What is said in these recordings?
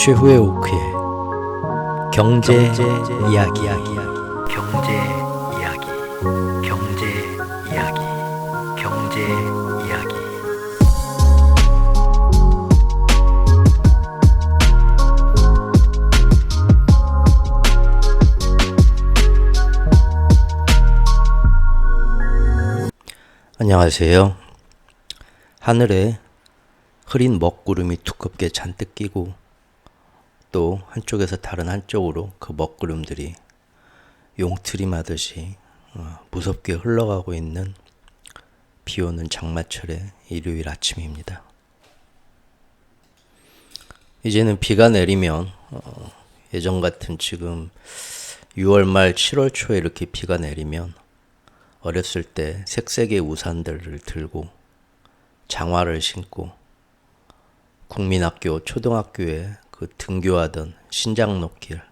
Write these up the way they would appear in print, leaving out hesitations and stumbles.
최후의 오크의 경제 이야기. 경제 이야기, 경제 이야기, 경제 이야기. 안녕하세요. 하늘에 흐린 먹구름이 두껍게 잔뜩 끼고 또 한쪽에서 다른 한쪽으로 그 먹구름들이 용트림하듯이 무섭게 흘러가고 있는 비오는 장마철의 일요일 아침입니다. 이제는 비가 내리면 예전 같은 지금 6월 말 7월 초에 이렇게 비가 내리면 어렸을 때 색색의 우산들을 들고 장화를 신고 국민학교, 초등학교에 그 등교하던 신장로길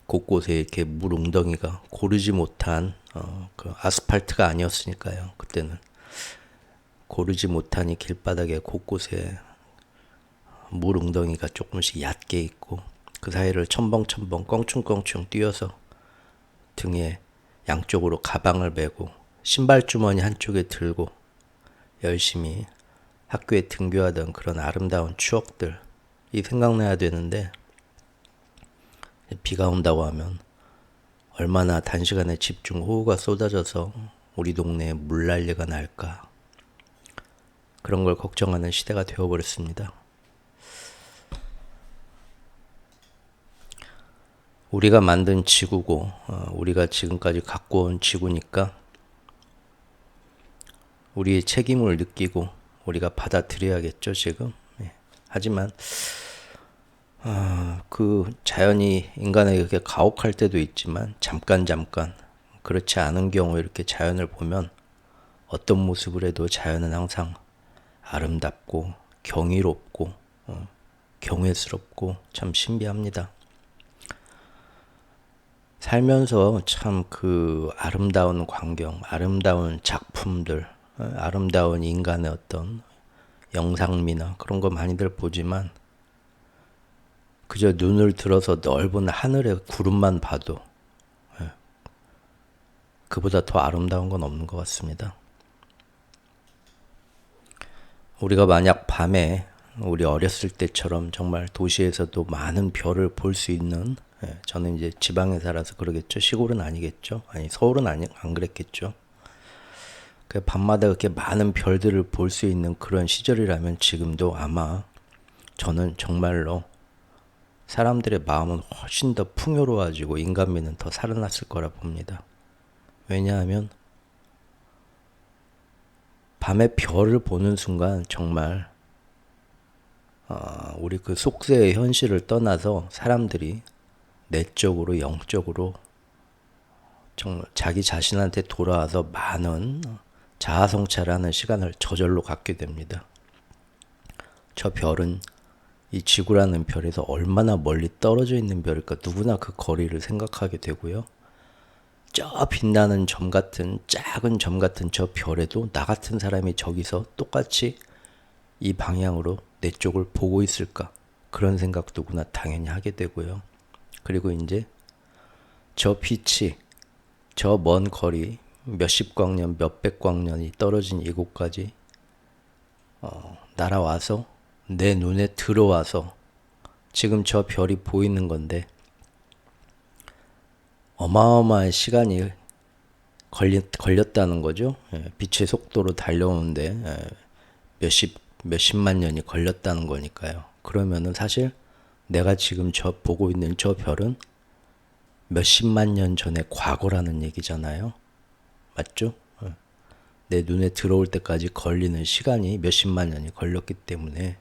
곳곳에 이렇게 물 웅덩이가 고르지 못한 그 아스팔트가 아니었으니까요. 그때는 고르지 못한 이 길바닥에 곳곳에 물 웅덩이가 조금씩 얕게 있고 그 사이를 첨벙첨벙 껑충껑충 뛰어서 등에 양쪽으로 가방을 메고 신발 주머니 한쪽에 들고 열심히 학교에 등교하던 그런 아름다운 추억들이 생각나야 되는데 비가 온다고 하면 얼마나 단시간에 집중 호우가 쏟아져서 우리 동네에 물난리가 날까 그런 걸 걱정하는 시대가 되어버렸습니다. 우리가 만든 지구고 우리가 지금까지 갖고 온 지구니까 우리의 책임을 느끼고 우리가 받아들여야겠죠 지금. 하지만 그 자연이 인간에게 그렇게 가혹할 때도 있지만 잠깐 그렇지 않은 경우 이렇게 자연을 보면 어떤 모습을 해도 자연은 항상 아름답고 경이롭고 경외스럽고 참 신비합니다. 살면서 참 그 아름다운 광경, 아름다운 작품들, 아름다운 인간의 어떤 영상미나 그런 거 많이들 보지만 그저 눈을 들어서 넓은 하늘의 구름만 봐도 그보다 더 아름다운 건 없는 것 같습니다. 우리가 만약 밤에 우리 어렸을 때처럼 정말 도시에서도 많은 별을 볼 수 있는 저는 이제 지방에 살아서 그러겠죠. 시골은 아니겠죠. 아니 서울은 안 그랬겠죠. 그 밤마다 그렇게 많은 별들을 볼 수 있는 그런 시절이라면 지금도 아마 저는 정말로 사람들의 마음은 훨씬 더 풍요로워지고 인간미는 더 살아났을 거라 봅니다. 왜냐하면 밤에 별을 보는 순간 정말 우리 그 속세의 현실을 떠나서 사람들이 내적으로 영적으로 정말 자기 자신한테 돌아와서 많은 자아성찰하는 시간을 저절로 갖게 됩니다. 저 별은 이 지구라는 별에서 얼마나 멀리 떨어져 있는 별일까 누구나 그 거리를 생각하게 되고요. 저 빛나는 점 같은 작은 점 같은 저 별에도 나 같은 사람이 저기서 똑같이 이 방향으로 내 쪽을 보고 있을까 그런 생각 누구나 당연히 하게 되고요. 그리고 이제 저 빛이 저 먼 거리 몇십 광년 몇백 광년이 떨어진 이곳까지 날아와서 내 눈에 들어와서 지금 저 별이 보이는 건데 어마어마한 시간이 걸렸다는 거죠. 빛의 속도로 달려오는데 몇십만 년이 걸렸다는 거니까요. 그러면은 사실 내가 지금 저 보고 있는 저 별은 몇십만 년 전의 과거라는 얘기잖아요. 맞죠? 내 눈에 들어올 때까지 걸리는 시간이 몇십만 년이 걸렸기 때문에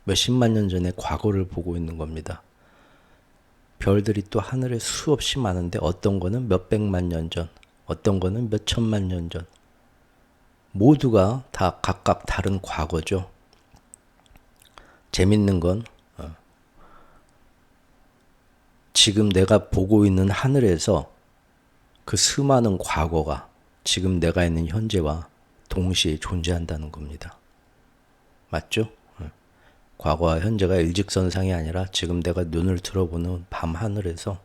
몇십만 년 전의 과거를 보고 있는 겁니다. 별들이 또 하늘에 수없이 많은데 어떤 거는 몇백만 년 전, 어떤 거는 몇천만 년 전. 모두가 다 각각 다른 과거죠. 재밌는 건 지금 내가 보고 있는 하늘에서 그 수많은 과거가 지금 내가 있는 현재와 동시에 존재한다는 겁니다. 맞죠? 과거와 현재가 일직선상이 아니라 지금 내가 눈을 들어보는 밤 하늘에서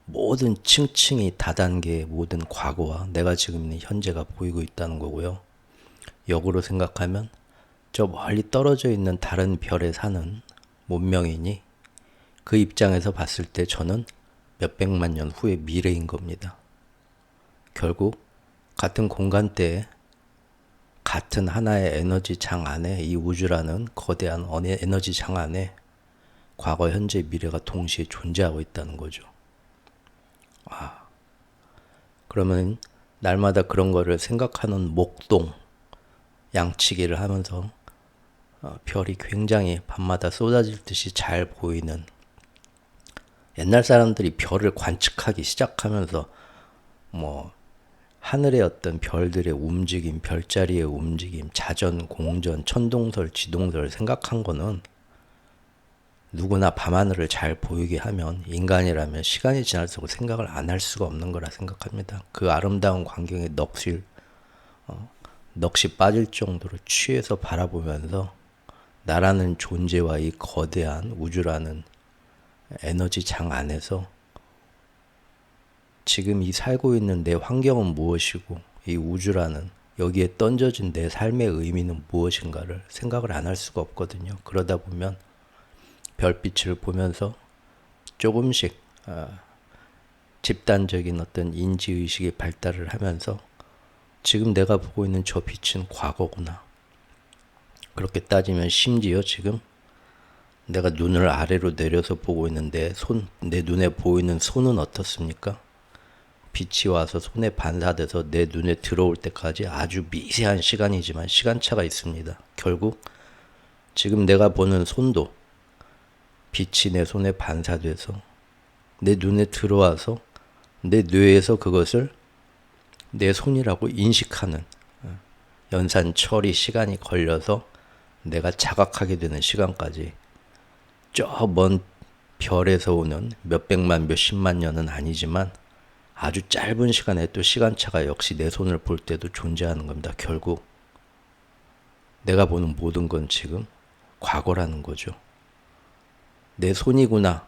모든 층층이 다단계의 모든 과거와 내가 지금 있는 현재가 보이고 있다는 거고요. 역으로 생각하면 저 멀리 떨어져 있는 다른 별에 사는 문명이니 그 입장에서 봤을 때 저는 몇백만 년 후의 미래인 겁니다. 결국 같은 공간대에 같은 하나의 에너지 장 안에 이 우주라는 거대한 에너지 장 안에 과거, 현재, 미래가 동시에 존재하고 있다는 거죠. 그러면 날마다 그런 거를 생각하는 목동, 양치기를 하면서 별이 굉장히 밤마다 쏟아질 듯이 잘 보이는, 옛날 사람들이 별을 관측하기 시작하면서 뭐 하늘의 어떤 별들의 움직임, 별자리의 움직임, 자전, 공전, 천동설, 지동설 생각한 거는 누구나 밤하늘을 잘 보이게 하면 인간이라면 시간이 지날수록 생각을 안 할 수가 없는 거라 생각합니다. 그 아름다운 광경에 넋이 빠질 정도로 취해서 바라보면서 나라는 존재와 이 거대한 우주라는 에너지 장 안에서 지금 이 살고 있는 내 환경은 무엇이고 이 우주라는 여기에 던져진 내 삶의 의미는 무엇인가를 생각을 안 할 수가 없거든요. 그러다 보면 별빛을 보면서 조금씩 집단적인 어떤 인지의식의 발달을 하면서 지금 내가 보고 있는 저 빛은 과거구나. 그렇게 따지면 심지어 지금 내가 눈을 아래로 내려서 보고 있는데 내 눈에 보이는 손은 어떻습니까? 빛이 와서 손에 반사돼서 내 눈에 들어올 때까지 아주 미세한 시간이지만 시간차가 있습니다. 결국 지금 내가 보는 손도 빛이 내 손에 반사돼서 내 눈에 들어와서 내 뇌에서 그것을 내 손이라고 인식하는 연산 처리 시간이 걸려서 내가 자각하게 되는 시간까지 저 먼 별에서 오는 몇백만 몇십만 년은 아니지만 아주 짧은 시간에 또 시간차가 역시 내 손을 볼 때도 존재하는 겁니다. 결국 내가 보는 모든 건 지금 과거라는 거죠. 내 손이구나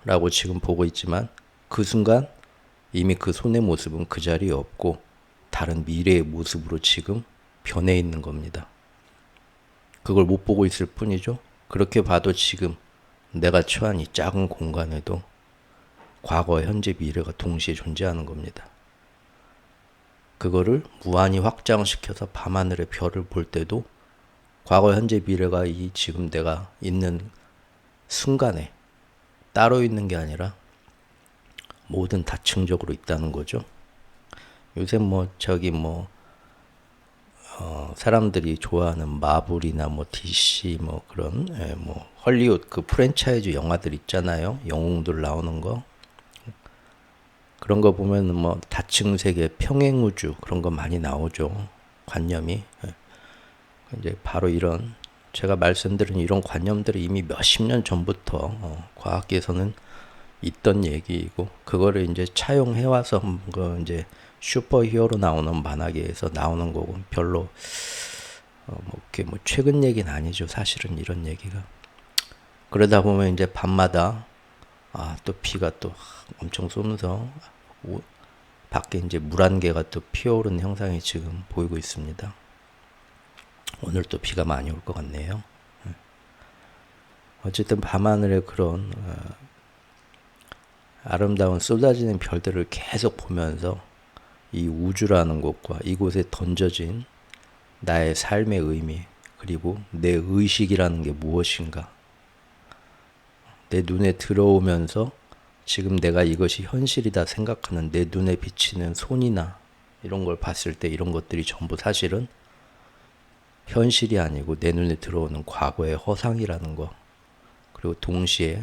라고 지금 보고 있지만 그 순간 이미 그 손의 모습은 그 자리에 없고 다른 미래의 모습으로 지금 변해 있는 겁니다. 그걸 못 보고 있을 뿐이죠. 그렇게 봐도 지금 내가 처한 이 작은 공간에도 과거, 현재, 미래가 동시에 존재하는 겁니다. 그거를 무한히 확장시켜서 밤하늘의 별을 볼 때도 과거, 현재, 미래가 이 지금 내가 있는 순간에 따로 있는 게 아니라 모든 다층적으로 있다는 거죠. 요새 사람들이 좋아하는 마블이나 DC 그런 헐리우드 그 프랜차이즈 영화들 있잖아요. 영웅들 나오는 거. 그런 거 보면 다층 세계, 평행 우주 그런 거 많이 나오죠. 관념이. 이제 바로 이런 제가 말씀드린 이런 관념들이 이미 몇십 년 전부터 과학계에서는 있던 얘기이고 그거를 이제 차용해 와서 이제 슈퍼히어로 나오는 만화계에서 나오는 거고 별로 최근 얘기는 아니죠. 사실은 이런 얘기가. 그러다 보면 이제 밤마다 또 비가 또 엄청 쏘면서 밖에 이제 물안개가 또 피어오르는 형상이 지금 보이고 있습니다. 오늘 또 비가 많이 올 것 같네요. 어쨌든 밤하늘에 그런 아름다운 쏟아지는 별들을 계속 보면서 이 우주라는 곳과 이곳에 던져진 나의 삶의 의미 그리고 내 의식이라는 게 무엇인가 내 눈에 들어오면서 지금 내가 이것이 현실이다 생각하는 내 눈에 비치는 손이나 이런 걸 봤을 때 이런 것들이 전부 사실은 현실이 아니고 내 눈에 들어오는 과거의 허상이라는 거 그리고 동시에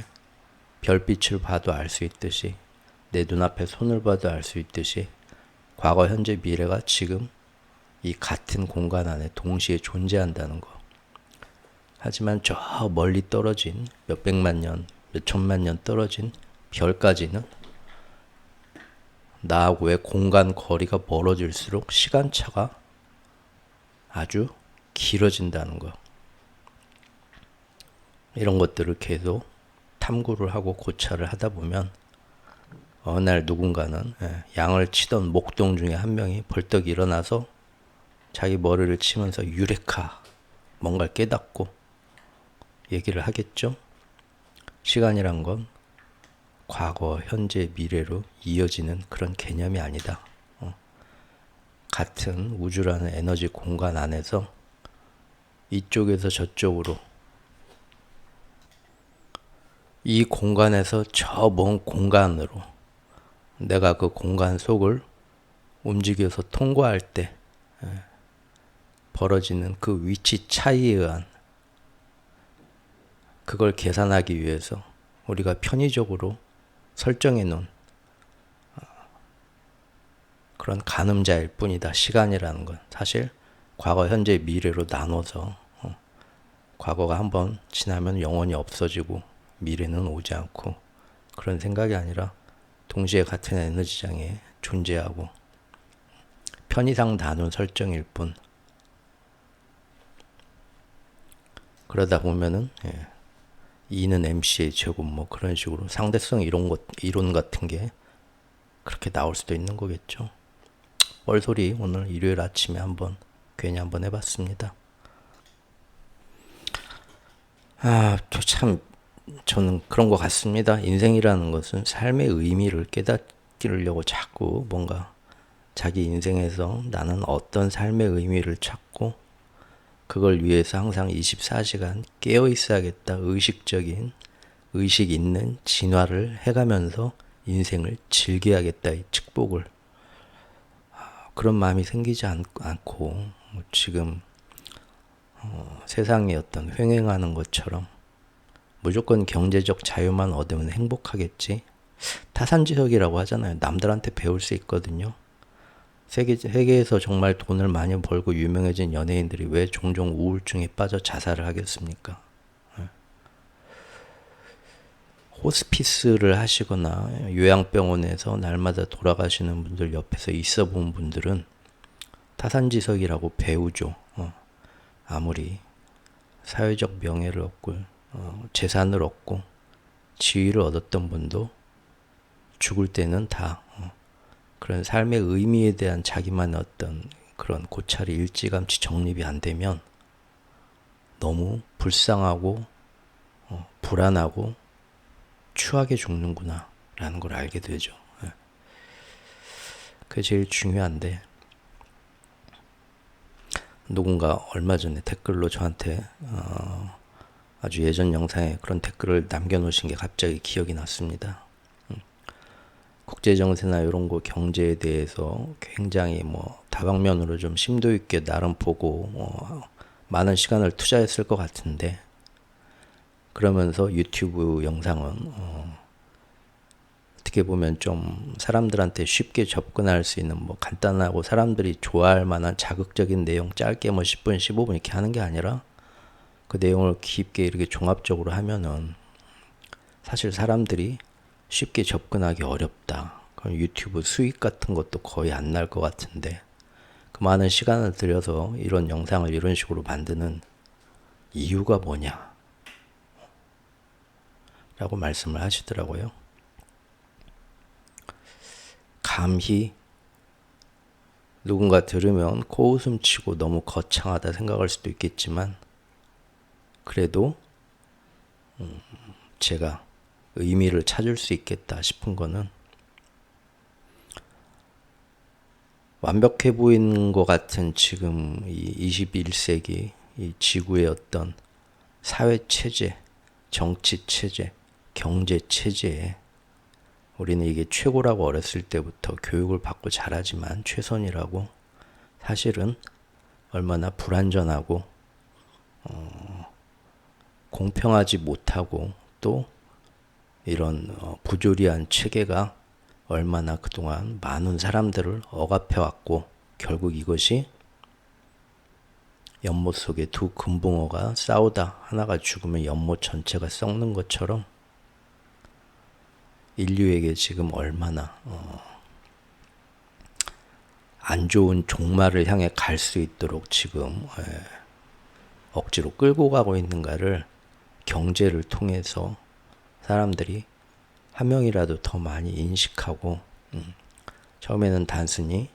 별빛을 봐도 알 수 있듯이 내 눈앞에 손을 봐도 알 수 있듯이 과거, 현재, 미래가 지금 이 같은 공간 안에 동시에 존재한다는 거. 하지만 저 멀리 떨어진 몇백만 년, 몇천만 년 떨어진 별까지는 나하고의 공간 거리가 멀어질수록 시간차가 아주 길어진다는 거. 이런 것들을 계속 탐구를 하고 고찰을 하다 보면 어느 날 누군가는 양을 치던 목동 중에 한 명이 벌떡 일어나서 자기 머리를 치면서 유레카 뭔가를 깨닫고 얘기를 하겠죠. 시간이란 건 과거, 현재, 미래로 이어지는 그런 개념이 아니다. 같은 우주라는 에너지 공간 안에서 이쪽에서 저쪽으로 이 공간에서 저 먼 공간으로 내가 그 공간 속을 움직여서 통과할 때 벌어지는 그 위치 차이에 의한 그걸 계산하기 위해서 우리가 편의적으로 설정해 놓은 그런 가늠자일 뿐이다. 시간이라는 건 사실 과거, 현재, 미래로 나눠서 과거가 한번 지나면 영원히 없어지고 미래는 오지 않고 그런 생각이 아니라 동시에 같은 에너지장에 존재하고 편의상 나눈 설정일 뿐. 그러다 보면은 E는 MC의 제곱 뭐 그런 식으로 상대성 이론 같은 게 그렇게 나올 수도 있는 거겠죠. 뻘소리 오늘 일요일 아침에 괜히 한번 해봤습니다. 저는 그런 것 같습니다. 인생이라는 것은 삶의 의미를 깨닫기려고 자꾸 뭔가 자기 인생에서 나는 어떤 삶의 의미를 찾고 그걸 위해서 항상 24시간 깨어 있어야겠다. 의식 있는 진화를 해가면서 인생을 즐겨야겠다. 이 축복을. 그런 마음이 생기지 않고 지금 세상의 어떤 횡행하는 것처럼 무조건 경제적 자유만 얻으면 행복하겠지. 타산지석이라고 하잖아요. 남들한테 배울 수 있거든요. 세계에서 정말 돈을 많이 벌고 유명해진 연예인들이 왜 종종 우울증에 빠져 자살을 하겠습니까? 호스피스를 하시거나 요양병원에서 날마다 돌아가시는 분들 옆에서 있어 본 분들은 타산지석이라고 배우죠. 아무리 사회적 명예를 얻고 재산을 얻고 지위를 얻었던 분도 죽을 때는 다 그런 삶의 의미에 대한 자기만의 어떤 그런 고찰이 일찌감치 정립이 안 되면 너무 불쌍하고 불안하고 추하게 죽는구나 라는 걸 알게 되죠. 그게 제일 중요한데 누군가 얼마 전에 댓글로 저한테 아주 예전 영상에 그런 댓글을 남겨놓으신 게 갑자기 기억이 났습니다. 국제정세나 이런 거 경제에 대해서 굉장히 다방면으로 좀 심도 있게 나름 보고 많은 시간을 투자했을 것 같은데 그러면서 유튜브 영상은 어떻게 보면 좀 사람들한테 쉽게 접근할 수 있는 간단하고 사람들이 좋아할 만한 자극적인 내용 짧게 10분, 15분 이렇게 하는 게 아니라 그 내용을 깊게 이렇게 종합적으로 하면은 사실 사람들이 쉽게 접근하기 어렵다. 그럼 유튜브 수익 같은 것도 거의 안 날 것 같은데 그 많은 시간을 들여서 이런 영상을 이런 식으로 만드는 이유가 뭐냐? 라고 말씀을 하시더라고요. 감히 누군가 들으면 코웃음 치고 너무 거창하다 생각할 수도 있겠지만 그래도 제가 의미를 찾을 수 있겠다 싶은 거는 완벽해 보이는 것 같은 지금 이 21세기 이 지구의 어떤 사회체제, 정치체제, 경제체제에 우리는 이게 최고라고 어렸을 때부터 교육을 받고 자라지만 최선이라고 사실은 얼마나 불완전하고 공평하지 못하고 또 이런 부조리한 체계가 얼마나 그동안 많은 사람들을 억압해왔고 결국 이것이 연못 속에 두 금붕어가 싸우다 하나가 죽으면 연못 전체가 썩는 것처럼 인류에게 지금 얼마나 안 좋은 종말을 향해 갈 수 있도록 지금 억지로 끌고 가고 있는가를 경제를 통해서 사람들이 한 명이라도 더 많이 인식하고 처음에는 단순히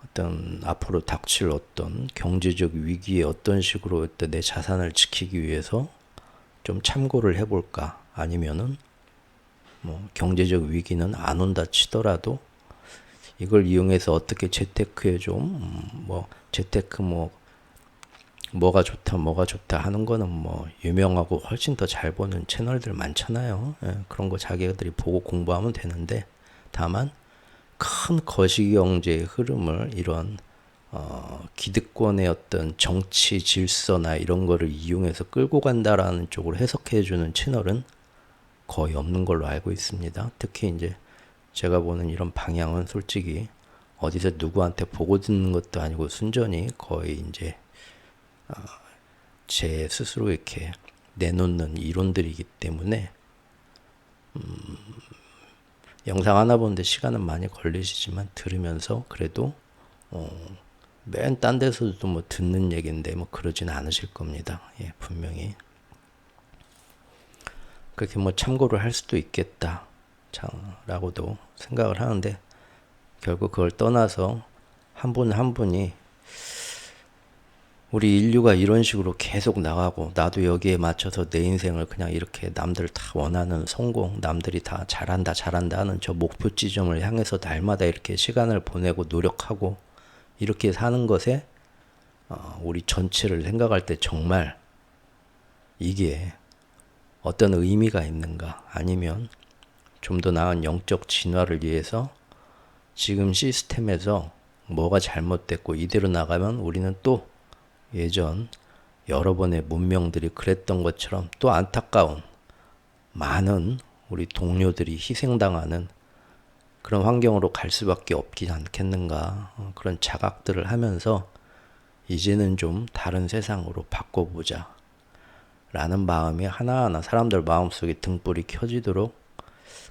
어떤 앞으로 닥칠 어떤 경제적 위기에 어떤 식으로 어떤 내 자산을 지키기 위해서 좀 참고를 해볼까, 아니면은 뭐 경제적 위기는 안 온다 치더라도 이걸 이용해서 어떻게 재테크에 좀 재테크 뭐가 좋다 하는 거는 뭐 유명하고 훨씬 더 잘 보는 채널들 많잖아요. 예, 그런 거 자기들이 보고 공부하면 되는데, 다만 큰 거시경제의 흐름을 이런 기득권의 어떤 정치 질서나 이런 거를 이용해서 끌고 간다라는 쪽으로 해석해 주는 채널은 거의 없는 걸로 알고 있습니다. 특히 이제 제가 보는 이런 방향은 솔직히 어디서 누구한테 보고 듣는 것도 아니고 순전히 거의 이제 제 스스로 이렇게 내놓는 이론들이기 때문에 영상 하나 보는데 시간은 많이 걸리시지만 들으면서 그래도 맨 딴 데서도 뭐 듣는 얘기인데 뭐 그러진 않으실 겁니다. 예, 분명히 그렇게 뭐 참고를 할 수도 있겠다 라고도 생각을 하는데, 결국 그걸 떠나서 한 분 한 분이 우리 인류가 이런 식으로 계속 나가고 나도 여기에 맞춰서 내 인생을 그냥 이렇게 남들 다 원하는 성공, 남들이 다 잘한다 하는 저 목표 지점을 향해서 날마다 이렇게 시간을 보내고 노력하고 이렇게 사는 것에 우리 전체를 생각할 때 정말 이게 어떤 의미가 있는가, 아니면 좀 더 나은 영적 진화를 위해서 지금 시스템에서 뭐가 잘못됐고 이대로 나가면 우리는 또 예전 여러 번의 문명들이 그랬던 것처럼 또 안타까운 많은 우리 동료들이 희생당하는 그런 환경으로 갈 수밖에 없지 않겠는가, 그런 자각들을 하면서 이제는 좀 다른 세상으로 바꿔보자 라는 마음이 하나하나 사람들 마음속에 등불이 켜지도록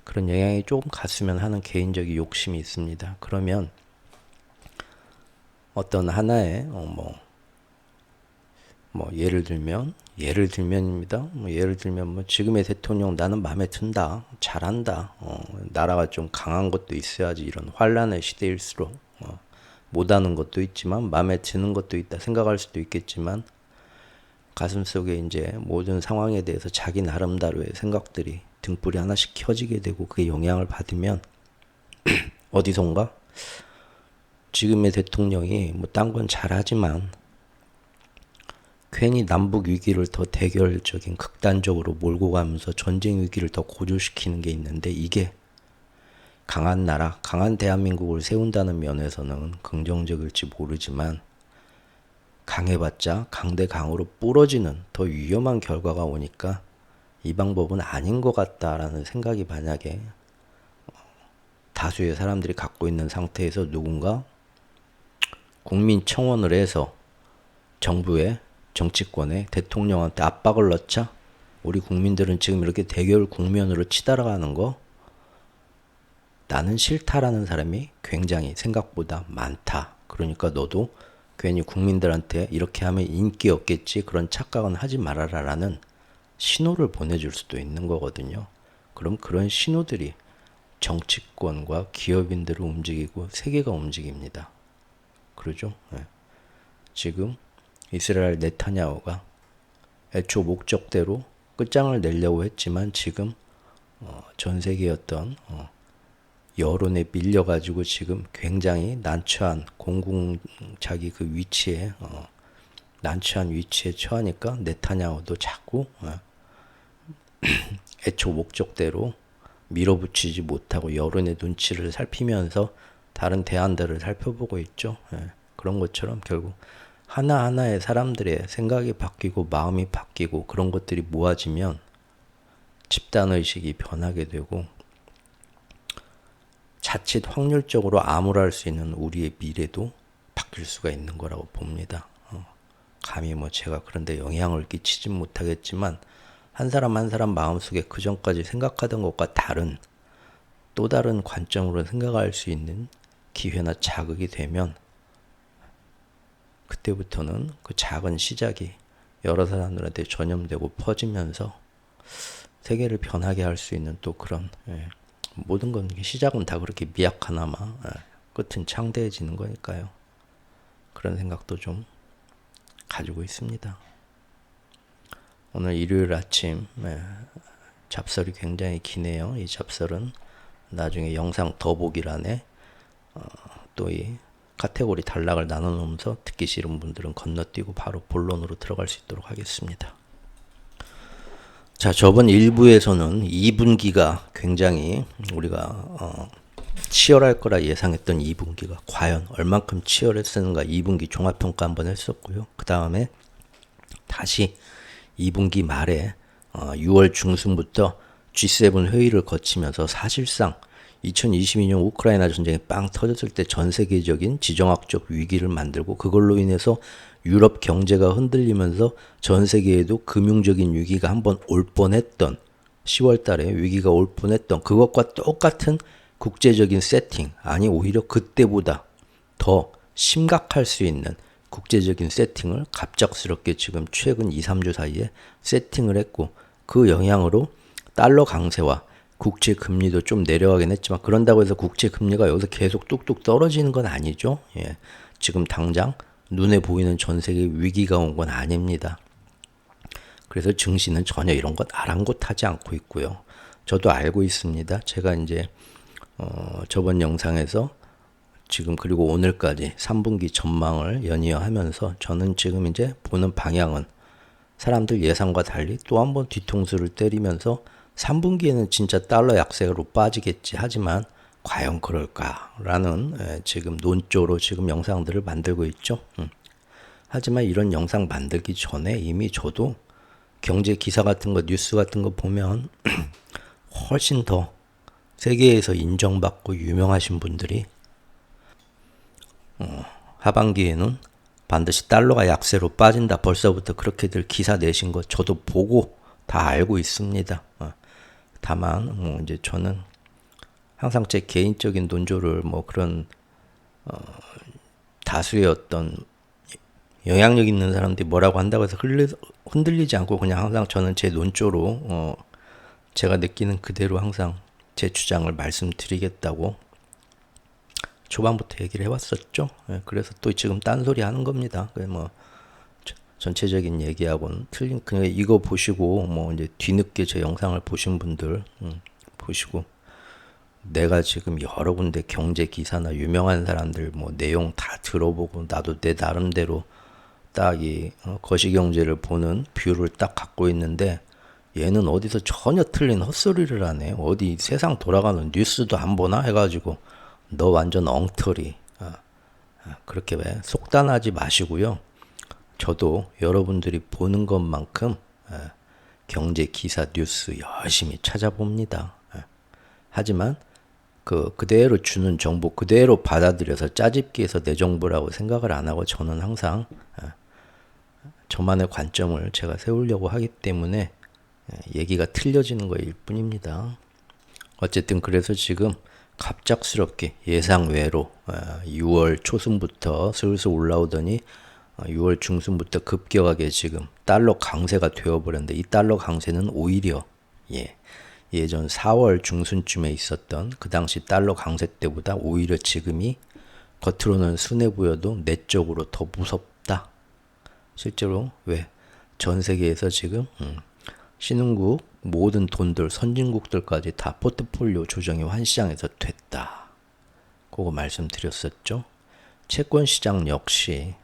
그런 영향이 조금 갔으면 하는 개인적인 욕심이 있습니다. 그러면 어떤 하나의 예를 들면입니다. 예를 들면 뭐 지금의 대통령 나는 마음에 든다, 잘한다, 나라가 좀 강한 것도 있어야지, 이런 환란의 시대일수록 못하는 것도 있지만 마음에 드는 것도 있다 생각할 수도 있겠지만, 가슴속에 이제 모든 상황에 대해서 자기 나름대로의 생각들이 등불이 하나씩 켜지게 되고 그게 영향을 받으면 어디선가 지금의 대통령이 뭐 딴 건 잘하지만 괜히 남북 위기를 더 대결적인 극단적으로 몰고 가면서 전쟁 위기를 더 고조시키는 게 있는데, 이게 강한 나라, 강한 대한민국을 세운다는 면에서는 긍정적일지 모르지만 강해봤자 강대강으로 부러지는 더 위험한 결과가 오니까 이 방법은 아닌 것 같다라는 생각이 만약에 다수의 사람들이 갖고 있는 상태에서 누군가 국민 청원을 해서 정부에, 정치권에, 대통령한테 압박을 넣자 우리 국민들은 지금 이렇게 대결 국면으로 치달아가는 거 나는 싫다라는 사람이 굉장히 생각보다 많다. 그러니까 너도 괜히 국민들한테 이렇게 하면 인기 없겠지, 그런 착각은 하지 말아라 라는 신호를 보내줄 수도 있는 거거든요. 그럼 그런 신호들이 정치권과 기업인들을 움직이고 세계가 움직입니다. 그러죠? 네. 지금 이스라엘 네타냐후가 애초 목적대로 끝장을 내려고 했지만 지금 전 세계의 어떤 여론에 밀려가지고 지금 굉장히 난처한 자기 그 위치에 난처한 위치에 처하니까 네타냐후도 자꾸 애초 목적대로 밀어붙이지 못하고 여론의 눈치를 살피면서 다른 대안들을 살펴보고 있죠. 그런 것처럼 결국 하나하나의 사람들의 생각이 바뀌고 마음이 바뀌고 그런 것들이 모아지면 집단의식이 변하게 되고 자칫 확률적으로 암울할 수 있는 우리의 미래도 바뀔 수가 있는 거라고 봅니다. 감히 뭐 제가 그런데 영향을 끼치진 못하겠지만 한 사람 한 사람 마음속에 그 전까지 생각하던 것과 다른 또 다른 관점으로 생각할 수 있는 기회나 자극이 되면 그때부터는 그 작은 시작이 여러 사람들한테 전염되고 퍼지면서 세계를 변하게 할 수 있는 또 그런 모든 건 시작은 다 그렇게 미약하나마 끝은 창대해지는 거니까요. 그런 생각도 좀 가지고 있습니다. 오늘 일요일 아침 잡설이 굉장히 기네요. 이 잡설은 나중에 영상 더보기란에 또 이 카테고리 단락을 나눠놓으면서 듣기 싫은 분들은 건너뛰고 바로 본론으로 들어갈 수 있도록 하겠습니다. 자, 저번 1부에서는 2분기가 굉장히 우리가 치열할 거라 예상했던 2분기가 과연 얼만큼 치열했었는가 2분기 종합평가 한번 했었고요. 그 다음에 다시 2분기 말에 6월 중순부터 G7 회의를 거치면서 사실상 2022년 우크라이나 전쟁이 빵 터졌을 때 전 세계적인 지정학적 위기를 만들고 그걸로 인해서 유럽 경제가 흔들리면서 전 세계에도 금융적인 위기가 한번 올 뻔했던 10월 달에 위기가 올 뻔했던 그것과 똑같은 국제적인 세팅, 아니 오히려 그때보다 더 심각할 수 있는 국제적인 세팅을 갑작스럽게 지금 최근 2, 3주 사이에 세팅을 했고 그 영향으로 달러 강세와 국채 금리도 좀 내려가긴 했지만 그런다고 해서 국채 금리가 여기서 계속 뚝뚝 떨어지는 건 아니죠. 예. 지금 당장 눈에 보이는 전 세계 위기가 온 건 아닙니다. 그래서 증시는 전혀 이런 것 아랑곳하지 않고 있고요. 저도 알고 있습니다. 제가 이제 저번 영상에서 지금 그리고 오늘까지 3분기 전망을 연이어 하면서 저는 지금 이제 보는 방향은 사람들 예상과 달리 또 한 번 뒤통수를 때리면서 3분기에는 진짜 달러 약세로 빠지겠지 하지만 과연 그럴까라는 지금 논조로 지금 영상들을 만들고 있죠. 하지만 이런 영상 만들기 전에 이미 저도 경제 기사 같은 거 뉴스 같은 거 보면 훨씬 더 세계에서 인정받고 유명하신 분들이 하반기에는 반드시 달러가 약세로 빠진다 벌써부터 그렇게들 기사 내신 거 저도 보고 다 알고 있습니다. 다만 이제 저는 항상 제 개인적인 논조를 뭐 그런 다수의 어떤 영향력 있는 사람들이 뭐라고 한다고 해서 흔들리지 않고 그냥 항상 저는 제 논조로 제가 느끼는 그대로 항상 제 주장을 말씀드리겠다고 초반부터 얘기를 해왔었죠. 그래서 또 지금 딴소리 하는 겁니다. 뭐 전체적인 얘기하고는 틀린 그냥 이거 보시고 뭐 이제 뒤늦게 제 영상을 보신 분들 보시고 내가 지금 여러 군데 경제 기사나 유명한 사람들 뭐 내용 다 들어보고 나도 내 나름대로 딱 이 거시경제를 보는 뷰를 딱 갖고 있는데 얘는 어디서 전혀 틀린 헛소리를 하네. 어디 세상 돌아가는 뉴스도 안 보나 해가지고 너 완전 엉터리. 그렇게 왜 속단하지 마시고요. 저도 여러분들이 보는 것만큼 경제 기사 뉴스 열심히 찾아봅니다. 하지만 그대로 주는 정보 그대로 받아들여서 짜집기해서 내 정보라고 생각을 안 하고 저는 항상 저만의 관점을 제가 세우려고 하기 때문에 얘기가 틀려지는 거일 뿐입니다. 어쨌든 그래서 지금 갑작스럽게 예상외로 6월 초순부터 슬슬 올라오더니 6월 중순부터 급격하게 지금 달러 강세가 되어버렸는데 이 달러 강세는 오히려 예전 4월 중순쯤에 있었던 그 당시 달러 강세 때보다 오히려 지금이 겉으로는 순해 보여도 내적으로 더 무섭다. 실제로 왜 전 세계에서 지금 신흥국 모든 돈들 선진국들까지 다 포트폴리오 조정이 환시장에서 됐다. 그거 말씀드렸었죠. 채권 시장 역시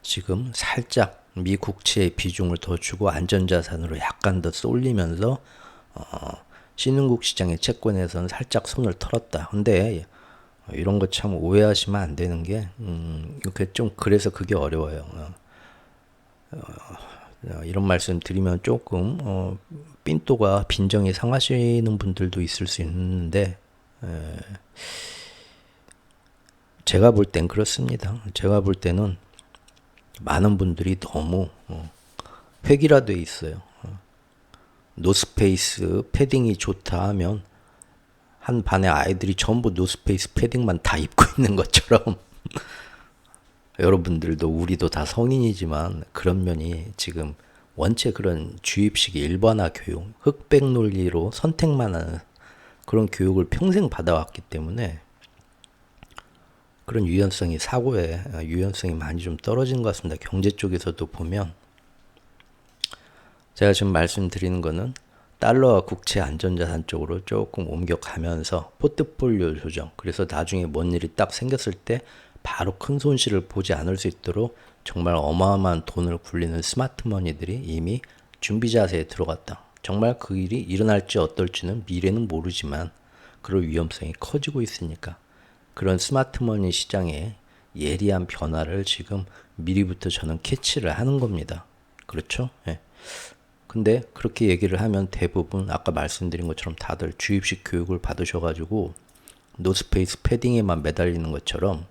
지금 살짝 미 국채의 비중을 더 주고 안전자산으로 약간 더 쏠리면서 신흥국 시장의 채권에서는 살짝 손을 털었다. 근데 이런 거 참 오해하시면 안 되는 게 이렇게 좀 그래서 그게 어려워요. 이런 말씀 드리면 조금 삔또가 빈정이 상하시는 분들도 있을 수 있는데 제가 볼 땐 그렇습니다. 제가 볼 때는 많은 분들이 너무 획일화돼 있어요. 노스페이스 패딩이 좋다 하면 한 반의 아이들이 전부 노스페이스 패딩만 다 입고 있는 것처럼 여러분들도 우리도 다 성인이지만 그런 면이 지금 원체 그런 주입식 일반화 교육, 흑백 논리로 선택만 하는 그런 교육을 평생 받아왔기 때문에 그런 유연성이 사고에 유연성이 많이 좀 떨어진 것 같습니다. 경제 쪽에서도 보면 제가 지금 말씀드리는 거는 달러와 국채 안전자산 쪽으로 조금 옮겨가면서 포트폴리오 조정, 그래서 나중에 뭔 일이 딱 생겼을 때 바로 큰 손실을 보지 않을 수 있도록 정말 어마어마한 돈을 굴리는 스마트 머니들이 이미 준비 자세에 들어갔다. 정말 그 일이 일어날지 어떨지는 미래는 모르지만 그럴 위험성이 커지고 있으니까 그런 스마트 머니 시장의 예리한 변화를 지금 미리부터 저는 캐치를 하는 겁니다. 그렇죠? 예. 근데 그렇게 얘기를 하면 대부분 아까 말씀드린 것처럼 다들 주입식 교육을 받으셔가지고 노스페이스 패딩에만 매달리는 것처럼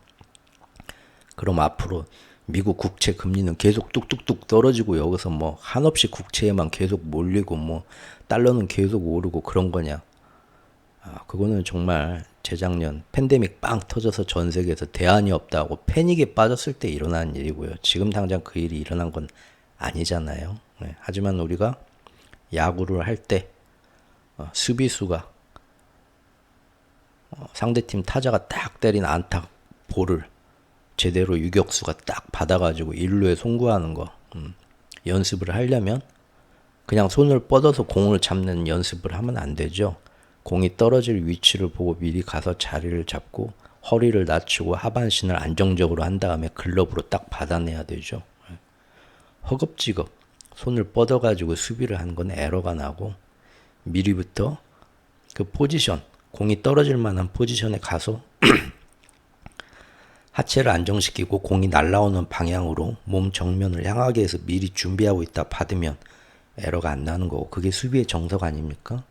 그럼 앞으로 미국 국채 금리는 계속 뚝뚝뚝 떨어지고 여기서 뭐 한없이 국채에만 계속 몰리고 뭐 달러는 계속 오르고 그런 거냐. 그거는 정말 재작년 팬데믹 빵 터져서 전 세계에서 대안이 없다고 패닉에 빠졌을 때 일어난 일이고요. 지금 당장 그 일이 일어난 건 아니잖아요. 네. 하지만 우리가 야구를 할 때 수비수가 상대팀 타자가 딱 때린 안타 볼을 제대로 유격수가 딱 받아가지고 1루에 송구하는 거 연습을 하려면 그냥 손을 뻗어서 공을 잡는 연습을 하면 안 되죠. 공이 떨어질 위치를 보고 미리 가서 자리를 잡고 허리를 낮추고 하반신을 안정적으로 한 다음에 글러브로 딱 받아내야 되죠. 허겁지겁 손을 뻗어가지고 수비를 한 건 에러가 나고 미리부터 그 포지션, 공이 떨어질 만한 포지션에 가서 하체를 안정시키고 공이 날아오는 방향으로 몸 정면을 향하게 해서 미리 준비하고 있다 받으면 에러가 안 나는 거고 그게 수비의 정석 아닙니까?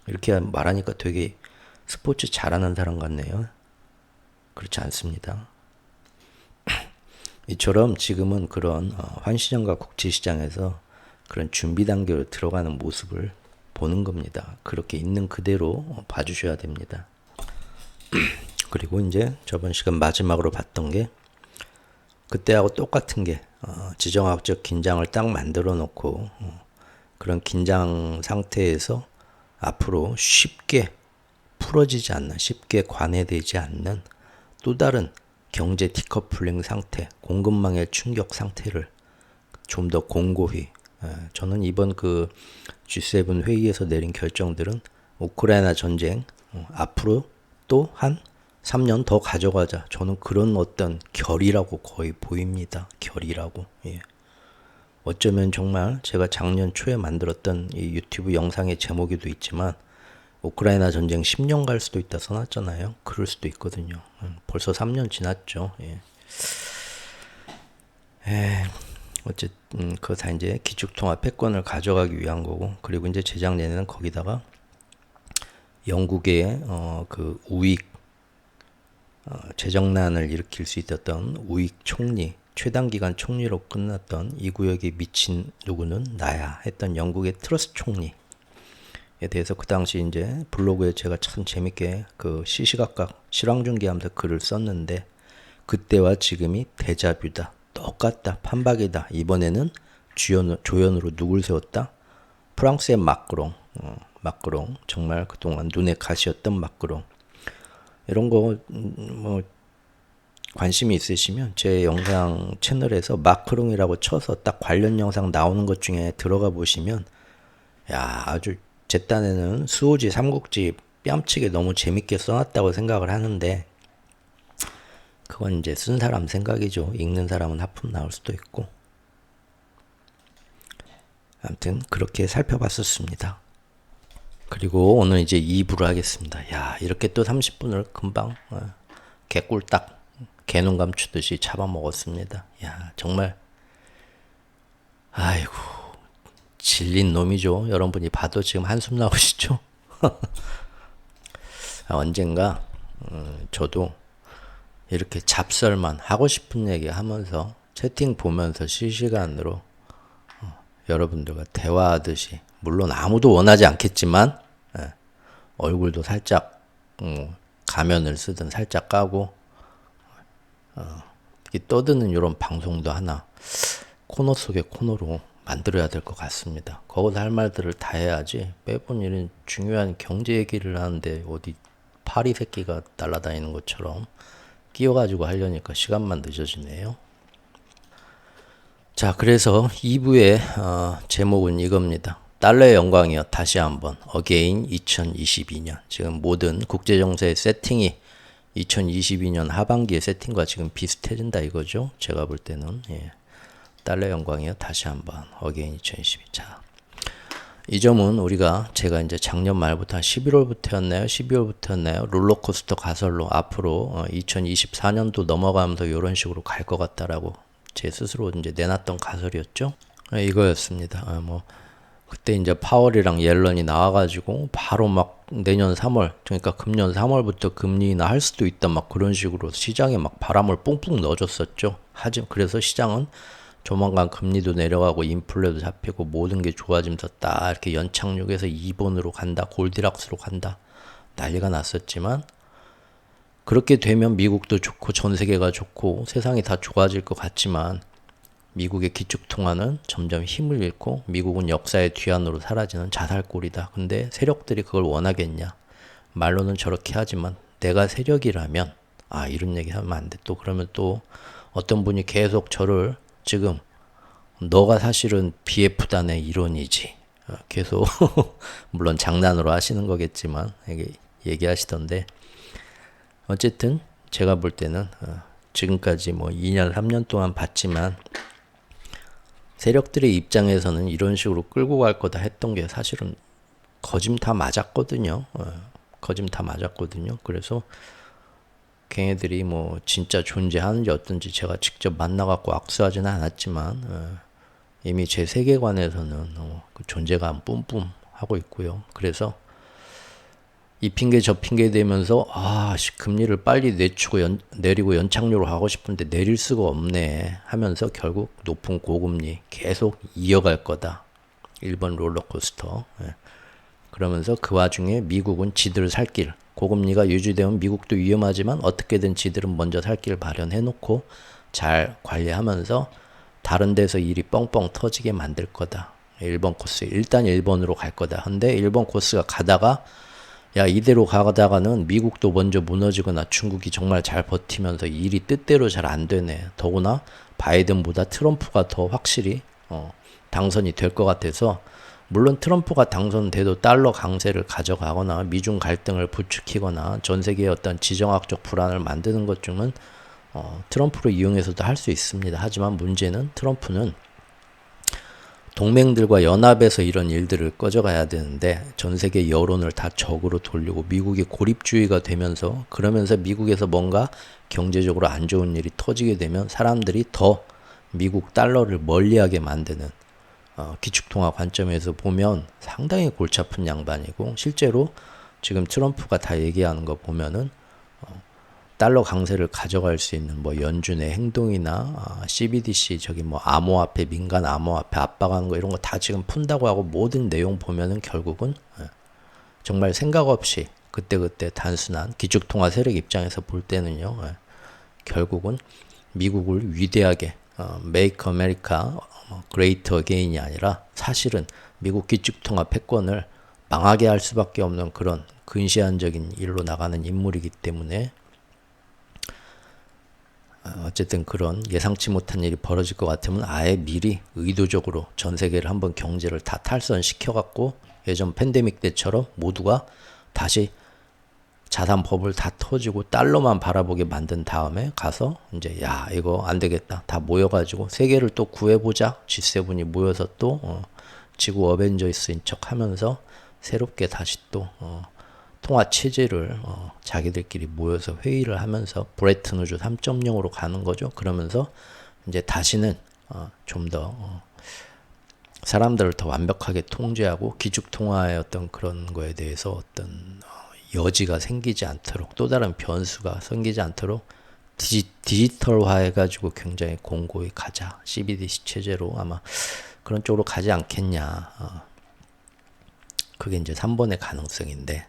이렇게 말하니까 되게 스포츠 잘하는 사람 같네요. 그렇지 않습니다. 이처럼 지금은 그런 환시장과 국제시장에서 그런 준비 단계로 들어가는 모습을 보는 겁니다. 그렇게 있는 그대로 봐주셔야 됩니다. 그리고 이제 저번 시간 마지막으로 봤던 게 그때하고 똑같은 게 지정학적 긴장을 딱 만들어 놓고 그런 긴장 상태에서 앞으로 쉽게 풀어지지 않는, 쉽게 관해되지 않는 또 다른 경제 디커플링 상태, 공급망의 충격 상태를 좀 더 공고히 저는 이번 그 G7 회의에서 내린 결정들은 우크라이나 전쟁 앞으로 또 한 3년 더 가져가자. 저는 그런 어떤 결이라고 거의 보입니다. 결이라고. 예. 어쩌면 정말 제가 작년 초에 만들었던 이 유튜브 영상의 제목에도 있지만 우크라이나 전쟁 10년 갈 수도 있다 써놨잖아요. 그럴 수도 있거든요. 벌써 3년 지났죠. 예. 어쨌든 그거 다 이제 기축통화 패권을 가져가기 위한 거고 그리고 이제 재작년에는 거기다가 영국의 그 우익 재정난을 일으킬 수 있었던 우익 총리, 최단기간 총리로 끝났던 이 구역에 미친 누구는 나야 했던 영국의 트러스 총리에 대해서 그 당시 이제 블로그에 제가 참 재밌게 그 시시각각 실황중계하면서 글을 썼는데 그때와 지금이 데자뷰다. 똑같다. 판박이다. 이번에는 조연으로 누굴 세웠다? 프랑스의 마크롱. 마크롱. 정말 그동안 눈에 가시였던 마크롱. 이런 거 뭐 관심이 있으시면 제 영상 채널에서 마크롱이라고 쳐서 딱 관련 영상 나오는 것 중에 들어가 보시면 야 아주 제 딴에는 수호지 삼국지 뺨치게 너무 재밌게 써놨다고 생각을 하는데 그건 이제 쓴 사람 생각이죠. 읽는 사람은 하품 나올 수도 있고 아무튼 그렇게 살펴봤었습니다. 그리고 오늘 이제 2부를 하겠습니다. 야, 이렇게 또 30분을 금방 개꿀딱 개눈 감추듯이 잡아먹었습니다. 야, 정말 아이고 질린 놈이죠. 여러분이 봐도 지금 한숨 나오시죠? 언젠가 저도 이렇게 잡설만 하고 싶은 얘기 하면서 채팅 보면서 실시간으로 여러분들과 대화하듯이 물론 아무도 원하지 않겠지만 얼굴도 살짝 가면을 쓰든 살짝 까고 특히 떠드는 이런 방송도 하나 코너 속의 코너로 만들어야 될 것 같습니다. 거기서 할 말들을 다 해야지 매번 이런 중요한 경제 얘기를 하는데 어디 파리 새끼가 날아다니는 것처럼 끼어가지고 하려니까 시간만 늦어지네요. 자, 그래서 2부의 제목은 이겁니다. 달러의 영광이여 다시 한번 어게인 2022년. 지금 모든 국제정세의 세팅이 2022년 하반기의 세팅과 지금 비슷해진다 이거죠. 제가 볼 때는. 예. 달러의 영광이여 다시 한번 어게인 2022. 자, 이 점은 제가 이제 작년 말부터 한 11월부터였나요? 12월부터였나요? 롤러코스터 가설로 앞으로 2024년도 넘어가면서 이런 식으로 갈 것 같다라고 제 스스로 이제 내놨던 가설이었죠. 이거였습니다. 그때 이제 파월이랑 옐런이 나와가지고 바로 막 내년 3월, 그러니까 금년 3월부터 금리 인하 할 수도 있다 막 그런 식으로 시장에 막 바람을 뿡뿡 넣어줬었죠. 그래서 시장은 조만간 금리도 내려가고 인플레도 잡히고 모든 게 좋아지면서 딱 이렇게 연착륙해서 2번으로 간다, 골디락스로 간다 난리가 났었지만 그렇게 되면 미국도 좋고 전 세계가 좋고 세상이 다 좋아질 것 같지만 미국의 기축통화는 점점 힘을 잃고 미국은 역사의 뒤안으로 사라지는 자살골이다. 근데 세력들이 그걸 원하겠냐? 말로는 저렇게 하지만 내가 세력이라면 이런 얘기 하면 안 돼. 또 그러면 또 어떤 분이 계속 저를 지금 너가 사실은 BF단의 일원이지. 계속 물론 장난으로 하시는 거겠지만 얘기하시던데 어쨌든 제가 볼 때는 지금까지 뭐 2년 3년 동안 봤지만 세력들의 입장에서는 이런 식으로 끌고 갈 거다 했던 게 사실은 거짐 다 맞았거든요. 거짐 다 맞았거든요. 그래서 걔네들이 뭐 진짜 존재하는지 어떤지 제가 직접 만나갖고 악수하지는 않았지만 이미 제 세계관에서는 그 존재감 뿜뿜 하고 있고요. 그래서 이 핑계 저 핑계 대면서 금리를 빨리 내리고 연착륙을 하고 싶은데 내릴 수가 없네 하면서 결국 높은 고금리 계속 이어갈 거다. 1번 롤러코스터. 그러면서 그 와중에 미국은 지들 살 길, 고금리가 유지되면 미국도 위험하지만 어떻게든 지들은 먼저 살 길 마련해 놓고 잘 관리하면서 다른 데서 일이 뻥뻥 터지게 만들 거다. 1번 코스, 일단 1번으로 갈 거다. 근데 1번 코스가 가다가 이대로 가다가는 미국도 먼저 무너지거나 중국이 정말 잘 버티면서 일이 뜻대로 잘 안 되네. 더구나 바이든보다 트럼프가 더 확실히 당선이 될 것 같아서 물론 트럼프가 당선돼도 달러 강세를 가져가거나 미중 갈등을 부추기거나 전 세계의 어떤 지정학적 불안을 만드는 것 중은 트럼프를 이용해서도 할 수 있습니다. 하지만 문제는 트럼프는 동맹들과 연합해서 이런 일들을 꺼져가야 되는데 전 세계 여론을 다 적으로 돌리고 미국이 고립주의가 되면서 그러면서 미국에서 뭔가 경제적으로 안 좋은 일이 터지게 되면 사람들이 더 미국 달러를 멀리하게 만드는 기축통화 관점에서 보면 상당히 골치 아픈 양반이고 실제로 지금 트럼프가 다 얘기하는 거 보면은 달러 강세를 가져갈 수 있는 뭐 연준의 행동이나 CBDC 암호화폐 민간 암호화폐 압박하는 거 이런 거 다 지금 푼다고 하고 모든 내용 보면은 결국은 정말 생각 없이 그때그때 단순한 기축통화 세력 입장에서 볼 때는요 결국은 미국을 위대하게 Make America Great Again이 아니라 사실은 미국 기축통화 패권을 망하게 할 수밖에 없는 그런 근시안적인 일로 나가는 인물이기 때문에 어쨌든 그런 예상치 못한 일이 벌어질 것 같으면 아예 미리 의도적으로 전 세계를 한번 경제를 다 탈선시켜갖고 예전 팬데믹 때처럼 모두가 다시 자산 버블 다 터지고 달러만 바라보게 만든 다음에 가서 이제 이거 안 되겠다 다 모여가지고 세계를 또 구해보자 G7이 모여서 또 지구 어벤져스인 척 하면서 새롭게 다시 또 통화 체제를 자기들끼리 모여서 회의를 하면서 브레튼 우즈 3.0으로 가는 거죠. 그러면서 이제 다시는 좀 더 사람들을 더 완벽하게 통제하고 기축 통화의 어떤 그런 거에 대해서 어떤 여지가 생기지 않도록 또 다른 변수가 생기지 않도록 디지털화 해가지고 굉장히 공고히 가자. CBDC 체제로 아마 그런 쪽으로 가지 않겠냐. 그게 이제 3번의 가능성인데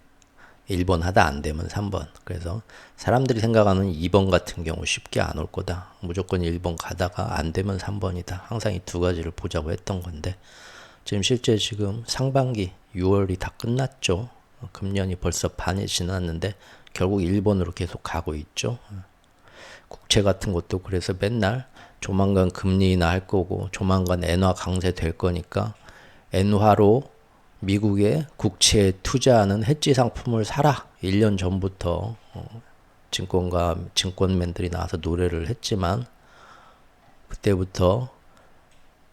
1번 하다 안 되면 3번. 그래서 사람들이 생각하는 2번 같은 경우 쉽게 안 올 거다. 무조건 1번 가다가 안 되면 3번이다. 항상 이 두 가지를 보자고 했던 건데 지금 실제 지금 상반기 6월이 다 끝났죠. 금년이 벌써 반이 지났는데 결국 1번으로 계속 가고 있죠. 국채 같은 것도 그래서 맨날 조만간 금리 인하 할 거고 조만간 엔화 강세 될 거니까 엔화로 미국의 국채에 투자하는 해지 상품을 사라. 1년 전부터 증권맨들이 나와서 노래를 했지만 그때부터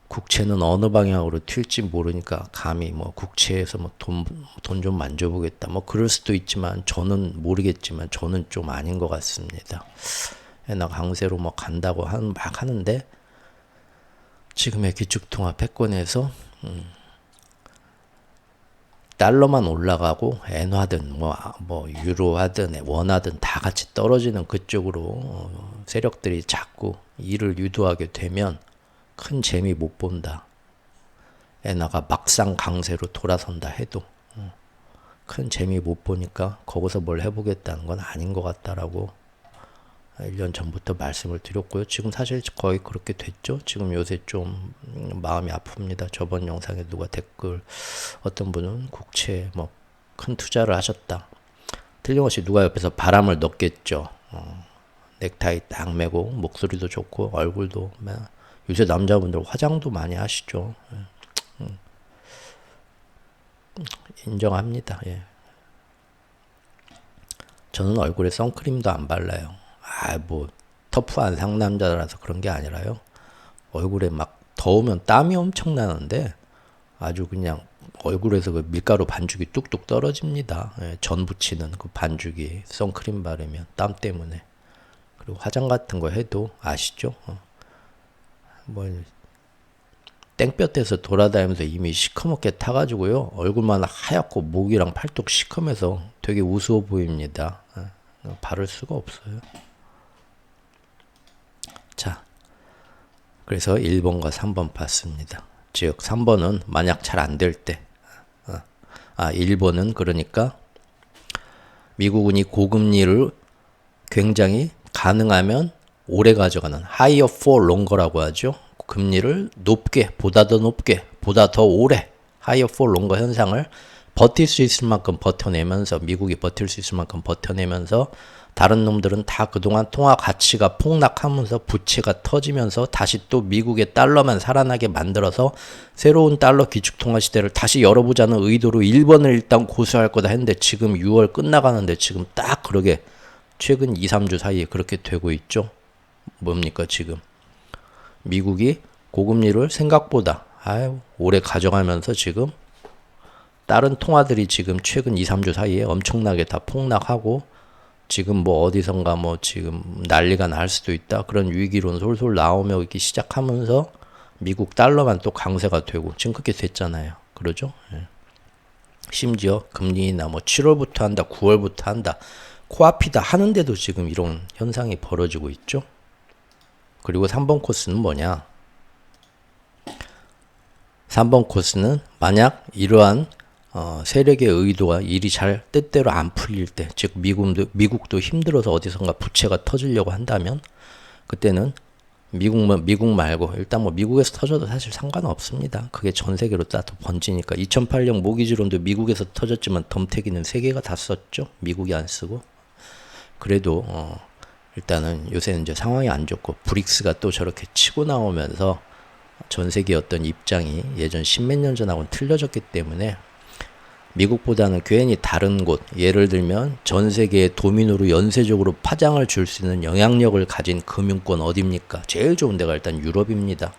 국채는 어느 방향으로 튈지 모르니까 감히 뭐 국채에서 뭐 돈 좀 만져보겠다. 뭐 그럴 수도 있지만 저는 모르겠지만 저는 좀 아닌 것 같습니다. 엔화 강세로 뭐 간다고 막 하는데 지금의 기축통화 패권에서 달러만 올라가고 엔화든 뭐 유로하든 원화든 다 같이 떨어지는 그쪽으로 세력들이 자꾸 이를 유도하게 되면 큰 재미 못 본다. 엔화가 막상 강세로 돌아선다 해도 큰 재미 못 보니까 거기서 뭘 해보겠다는 건 아닌 것 같다라고 1년 전부터 말씀을 드렸고요. 지금 사실 거의 그렇게 됐죠. 지금 요새 좀 마음이 아픕니다. 저번 영상에 누가 댓글 어떤 분은 국채 뭐 큰 투자를 하셨다. 틀림없이 누가 옆에서 바람을 넣겠죠. 넥타이 딱 매고 목소리도 좋고 얼굴도 요새 남자분들 화장도 많이 하시죠. 인정합니다. 예. 저는 얼굴에 선크림도 안 발라요. 뭐 터프한 상남자라서 그런 게 아니라요. 얼굴에 막 더우면 땀이 엄청 나는데 아주 그냥 얼굴에서 그 밀가루 반죽이 뚝뚝 떨어집니다. 예, 전 붙이는 그 반죽이 선크림 바르면 땀 때문에. 그리고 화장 같은 거 해도 아시죠? 뭐 땡볕에서 돌아다니면서 이미 시커멓게 타가지고요. 얼굴만 하얗고 목이랑 팔뚝 시커매서 되게 우스워 보입니다. 바를 수가 없어요. 자, 그래서 1번과 3번 봤습니다. 즉 3번은 만약 잘 안 될 때 1번은 그러니까 미국은이 고금리를 굉장히 가능하면 오래 가져가는 higher for longer라고 하죠. 금리를 높게, 보다 더 높게, 보다 더 오래 higher for longer 현상을 버틸 수 있을 만큼 버텨내면서 미국이 버틸 수 있을 만큼 버텨내면서 다른 놈들은 다 그동안 통화 가치가 폭락하면서 부채가 터지면서 다시 또 미국의 달러만 살아나게 만들어서 새로운 달러 기축통화 시대를 다시 열어보자는 의도로 1번을 일단 고수할 거다 했는데 지금 6월 끝나가는데 지금 딱 그러게 최근 2, 3주 사이에 그렇게 되고 있죠. 뭡니까 지금 미국이 고금리를 생각보다 오래 가져가면서 지금 다른 통화들이 지금 최근 2, 3주 사이에 엄청나게 다 폭락하고 지금 뭐 어디선가 뭐 지금 난리가 날 수도 있다. 그런 위기론 솔솔 나오기 시작하면서 미국 달러만 또 강세가 되고 지금 그렇게 됐잖아요. 그러죠? 예. 심지어 금리나 뭐 7월부터 한다, 9월부터 한다, 코앞이다 하는데도 지금 이런 현상이 벌어지고 있죠. 그리고 3번 코스는 뭐냐? 3번 코스는 만약 이러한 세력의 의도가 일이 잘 뜻대로 안 풀릴 때, 즉 미국도 힘들어서 어디선가 부채가 터지려고 한다면 그때는 미국 말고 일단 뭐 미국에서 터져도 사실 상관은 없습니다. 그게 전 세계로 다 번지니까 2008년 모기지론도 미국에서 터졌지만 덤태기는 세계가 다 썼죠. 미국이 안 쓰고. 그래도 일단은 요새는 이제 상황이 안 좋고 브릭스가 또 저렇게 치고 나오면서 전 세계 어떤 입장이 예전 십몇 년 전하고는 틀려졌기 때문에 미국보다는 괜히 다른 곳, 예를 들면 전 세계의 도미노로 연쇄적으로 파장을 줄 수 있는 영향력을 가진 금융권 어디입니까? 제일 좋은 데가 일단 유럽입니다.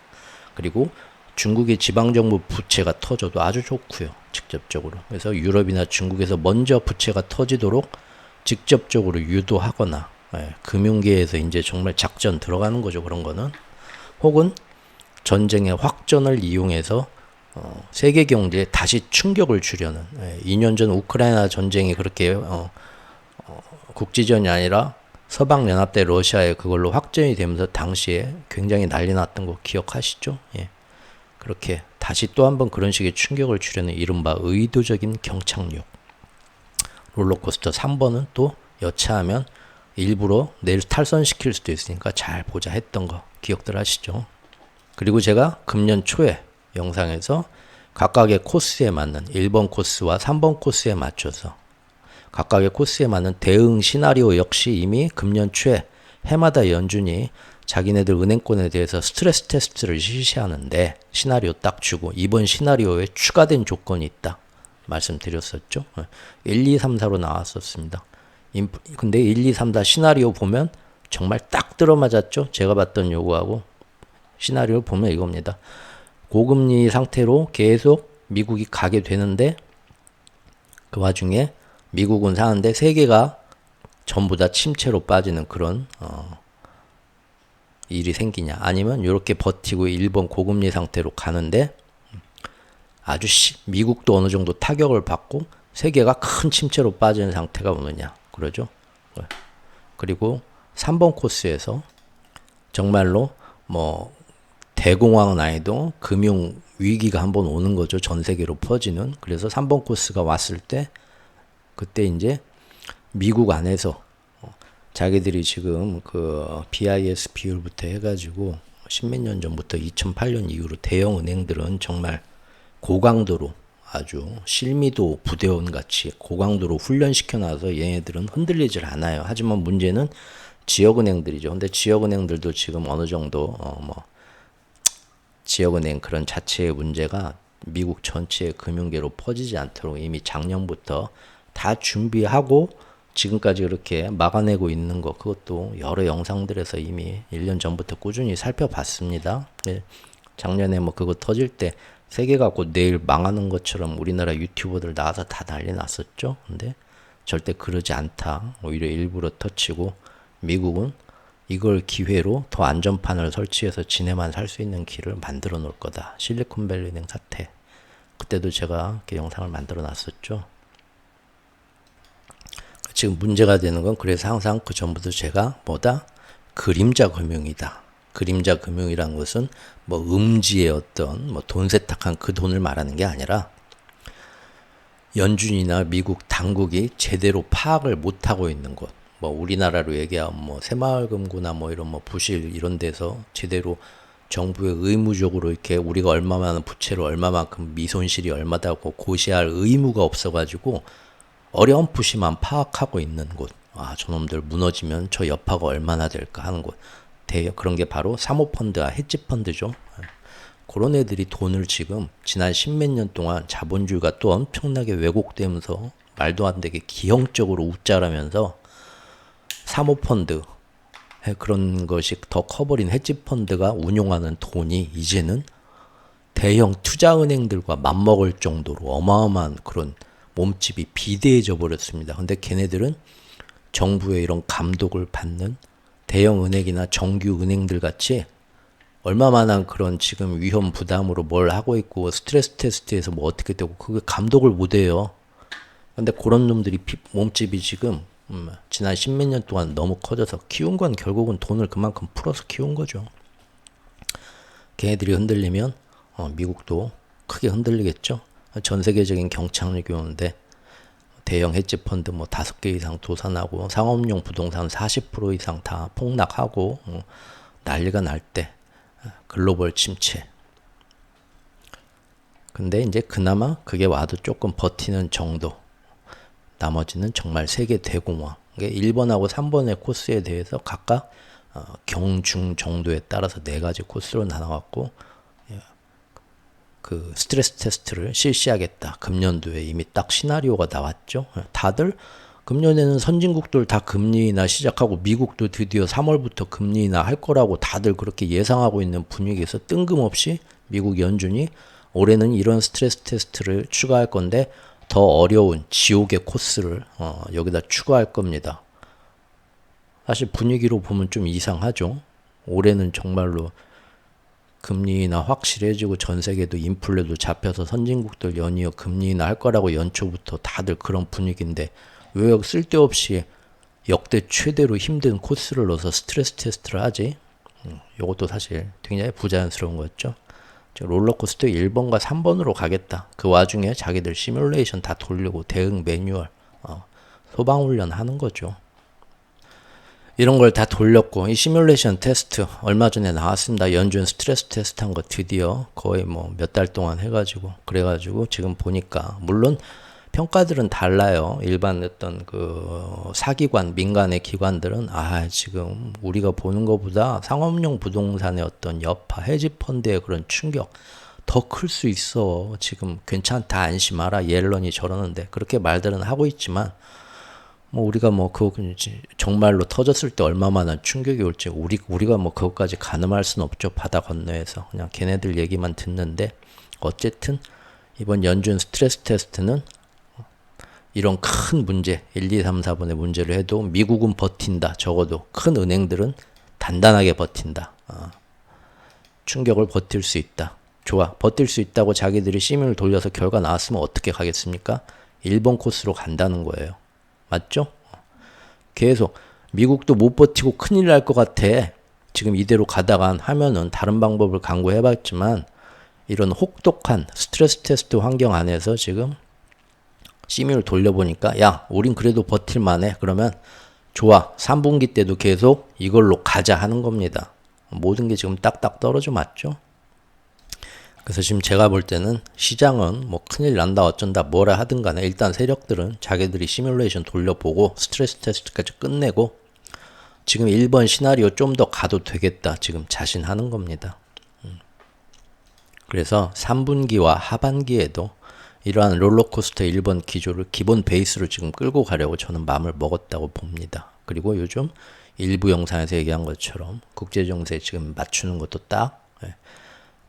그리고 중국의 지방정부 부채가 터져도 아주 좋고요. 직접적으로. 그래서 유럽이나 중국에서 먼저 부채가 터지도록 직접적으로 유도하거나 금융계에서 이제 정말 작전 들어가는 거죠. 그런 거는. 혹은 전쟁의 확전을 이용해서 세계 경제에 다시 충격을 주려는 2년 전 우크라이나 전쟁이 그렇게 국지전이 아니라 서방연합대 러시아에 그걸로 확전이 되면서 당시에 굉장히 난리 났던 거 기억하시죠? 예. 그렇게 다시 또 한 번 그런 식의 충격을 주려는 이른바 의도적인 경착륙. 롤러코스터 3번은 또 여차하면 일부러 내일 탈선시킬 수도 있으니까 잘 보자 했던 거 기억들 하시죠? 그리고 제가 금년 초에 영상에서 각각의 코스에 맞는 1번 코스와 3번 코스에 맞춰서 각각의 코스에 맞는 대응 시나리오 역시 이미 금년 초에 해마다 연준이 자기네들 은행권에 대해서 스트레스 테스트를 실시하는데 시나리오 딱 주고 이번 시나리오에 추가된 조건이 있다 말씀드렸었죠. 1, 2, 3, 4로 나왔었습니다. 근데 1, 2, 3, 4 시나리오 보면 정말 딱 들어맞았죠. 제가 봤던 요구하고 시나리오 보면 이겁니다. 고금리 상태로 계속 미국이 가게 되는데 그 와중에 미국은 사는데 세계가 전부 다 침체로 빠지는 그런 일이 생기냐, 아니면 이렇게 버티고 일본 고금리 상태로 가는데 아주 미국도 어느 정도 타격을 받고 세계가 큰 침체로 빠지는 상태가 오느냐 그러죠. 그리고 3번 코스에서 정말로 뭐 대공황은 아니도 금융 위기가 한번 오는 거죠. 전 세계로 퍼지는. 그래서 3번 코스가 왔을 때 그때 이제 미국 안에서 자기들이 지금 그 BIS 비율부터 해가지고 십몇 년 전부터 2008년 이후로 대형 은행들은 정말 고강도로 아주 실미도 부대원 같이 고강도로 훈련시켜놔서 얘네들은 흔들리질 않아요. 하지만 문제는 지역은행들이죠. 근데 지역은행들도 지금 어느 정도 지역은행 그런 자체의 문제가 미국 전체의 금융계로 퍼지지 않도록 이미 작년부터 다 준비하고 지금까지 그렇게 막아내고 있는 거, 그것도 여러 영상들에서 이미 1년 전부터 꾸준히 살펴봤습니다. 작년에 뭐 그거 터질 때 세계 갖고 내일 망하는 것처럼 우리나라 유튜버들 나와서 다 난리 났었죠. 근데 절대 그러지 않다. 오히려 일부러 터치고 미국은 이걸 기회로 더 안전판을 설치해서 지네만 살 수 있는 길을 만들어 놓을 거다. 실리콘밸리은행 사태. 그때도 제가 이렇게 영상을 만들어 놨었죠. 지금 문제가 되는 건 그래서 항상 그 전부터 제가 그림자 금융이다. 그림자 금융이라는 것은 뭐 음지의 어떤 뭐 돈 세탁한 그 돈을 말하는 게 아니라 연준이나 미국 당국이 제대로 파악을 못하고 있는 것. 뭐 우리나라로 얘기하면 뭐 새마을금고나 뭐 이런 뭐 부실 이런 데서 제대로 정부의 의무적으로 이렇게 우리가 얼마만한 부채로 얼마만큼 미손실이 얼마다고 고시할 의무가 없어가지고 어렴풋이만 파악하고 있는 곳. 아, 저놈들 무너지면 저 여파가 얼마나 될까 하는 곳. 그런 게 바로 사모펀드와 헤지펀드죠. 그런 애들이 돈을 지금 지난 십몇 년 동안 자본주의가 또 엄청나게 왜곡되면서 말도 안 되게 기형적으로 웃자라면서 사모펀드 그런 것이 더 커버린 헤지펀드가 운용하는 돈이 이제는 대형 투자은행들과 맞먹을 정도로 어마어마한 그런 몸집이 비대해져 버렸습니다. 근데 걔네들은 정부의 이런 감독을 받는 대형 은행이나 정규 은행들 같이 얼마만한 그런 지금 위험 부담으로 뭘 하고 있고 스트레스 테스트에서 뭐 어떻게 되고 그게 감독을 못 해요. 근데 그런 놈들이 몸집이 지금 지난 십몇 년 동안 너무 커져서 키운 건 결국은 돈을 그만큼 풀어서 키운 거죠. 걔네들이 흔들리면 미국도 크게 흔들리겠죠. 전 세계적인 경착륙이 오는데 대형 헤지펀드 뭐 5개 이상 도산하고 상업용 부동산 40% 이상 다 폭락하고 난리가 날 때 글로벌 침체. 근데 이제 그나마 그게 와도 조금 버티는 정도. 나머지는 정말 세계 대공황. 1번하고 3번의 코스에 대해서 각각 경중 정도에 따라서 4가지 코스로 나눠갖고 그 스트레스 테스트를 실시하겠다. 금년도에 이미 딱 시나리오가 나왔죠. 다들 금년에는 선진국들 다 금리 인하 시작하고 미국도 드디어 3월부터 금리 인하 할 거라고 다들 그렇게 예상하고 있는 분위기에서 뜬금없이 미국 연준이 올해는 이런 스트레스 테스트를 추가할 건데 더 어려운 지옥의 코스를 여기다 추가할 겁니다. 사실 분위기로 보면 좀 이상하죠. 올해는 정말로 금리 인하 확실해지고 전 세계도 인플레도 잡혀서 선진국들 연이어 금리 인하 할 거라고 연초부터 다들 그런 분위기인데 왜 쓸데없이 역대 최대로 힘든 코스를 넣어서 스트레스 테스트를 하지? 이것도 사실 굉장히 부자연스러운 거였죠. 롤러코스터 1번과 3번으로 가겠다. 그 와중에 자기들 시뮬레이션 다 돌리고 대응 매뉴얼 소방훈련 하는 거죠. 이런 걸 다 돌렸고, 이 시뮬레이션 테스트 얼마 전에 나왔습니다. 연준 스트레스 테스트 한 거 드디어 거의 뭐 몇 달 동안 해가지고, 그래가지고 지금 보니까, 물론 평가들은 달라요. 일반 어떤 그 사기관, 민간의 기관들은, 지금 우리가 보는 것보다 상업용 부동산의 어떤 여파, 헤지펀드의 그런 충격 더 클 수 있어. 지금 괜찮다, 안심하라, 옐런이 저러는데. 그렇게 말들은 하고 있지만, 뭐 우리가 뭐 그거 정말로 터졌을 때 얼마만한 충격이 올지 우리가 뭐 그것까지 가늠할 수는 없죠. 바다 건너에서 그냥 걔네들 얘기만 듣는데, 어쨌든 이번 연준 스트레스 테스트는 이런 큰 문제 1, 2, 3, 4번의 문제를 해도 미국은 버틴다. 적어도 큰 은행들은 단단하게 버틴다. 충격을 버틸 수 있다. 좋아, 버틸 수 있다고 자기들이 시뮬을 돌려서 결과 나왔으면 어떻게 가겠습니까? 일본 코스로 간다는 거예요. 맞죠? 계속 미국도 못 버티고 큰일 날 것 같아. 지금 이대로 가다가 하면은 다른 방법을 강구해봤지만, 이런 혹독한 스트레스 테스트 환경 안에서 지금 시뮬을 돌려보니까, 야, 우린 그래도 버틸만해. 그러면 좋아, 3분기 때도 계속 이걸로 가자 하는 겁니다. 모든 게 지금 딱딱 떨어져 맞죠? 그래서 지금 제가 볼 때는 시장은 뭐 큰일 난다 어쩐다 뭐라 하든 간에 일단 세력들은 자기들이 시뮬레이션 돌려보고 스트레스 테스트까지 끝내고 지금 1번 시나리오 좀 더 가도 되겠다 지금 자신하는 겁니다. 그래서 3분기와 하반기에도 이러한 롤러코스터 1번 기조를 기본 베이스로 지금 끌고 가려고 저는 마음을 먹었다고 봅니다. 그리고 요즘 일부 영상에서 얘기한 것처럼 국제정세에 지금 맞추는 것도 딱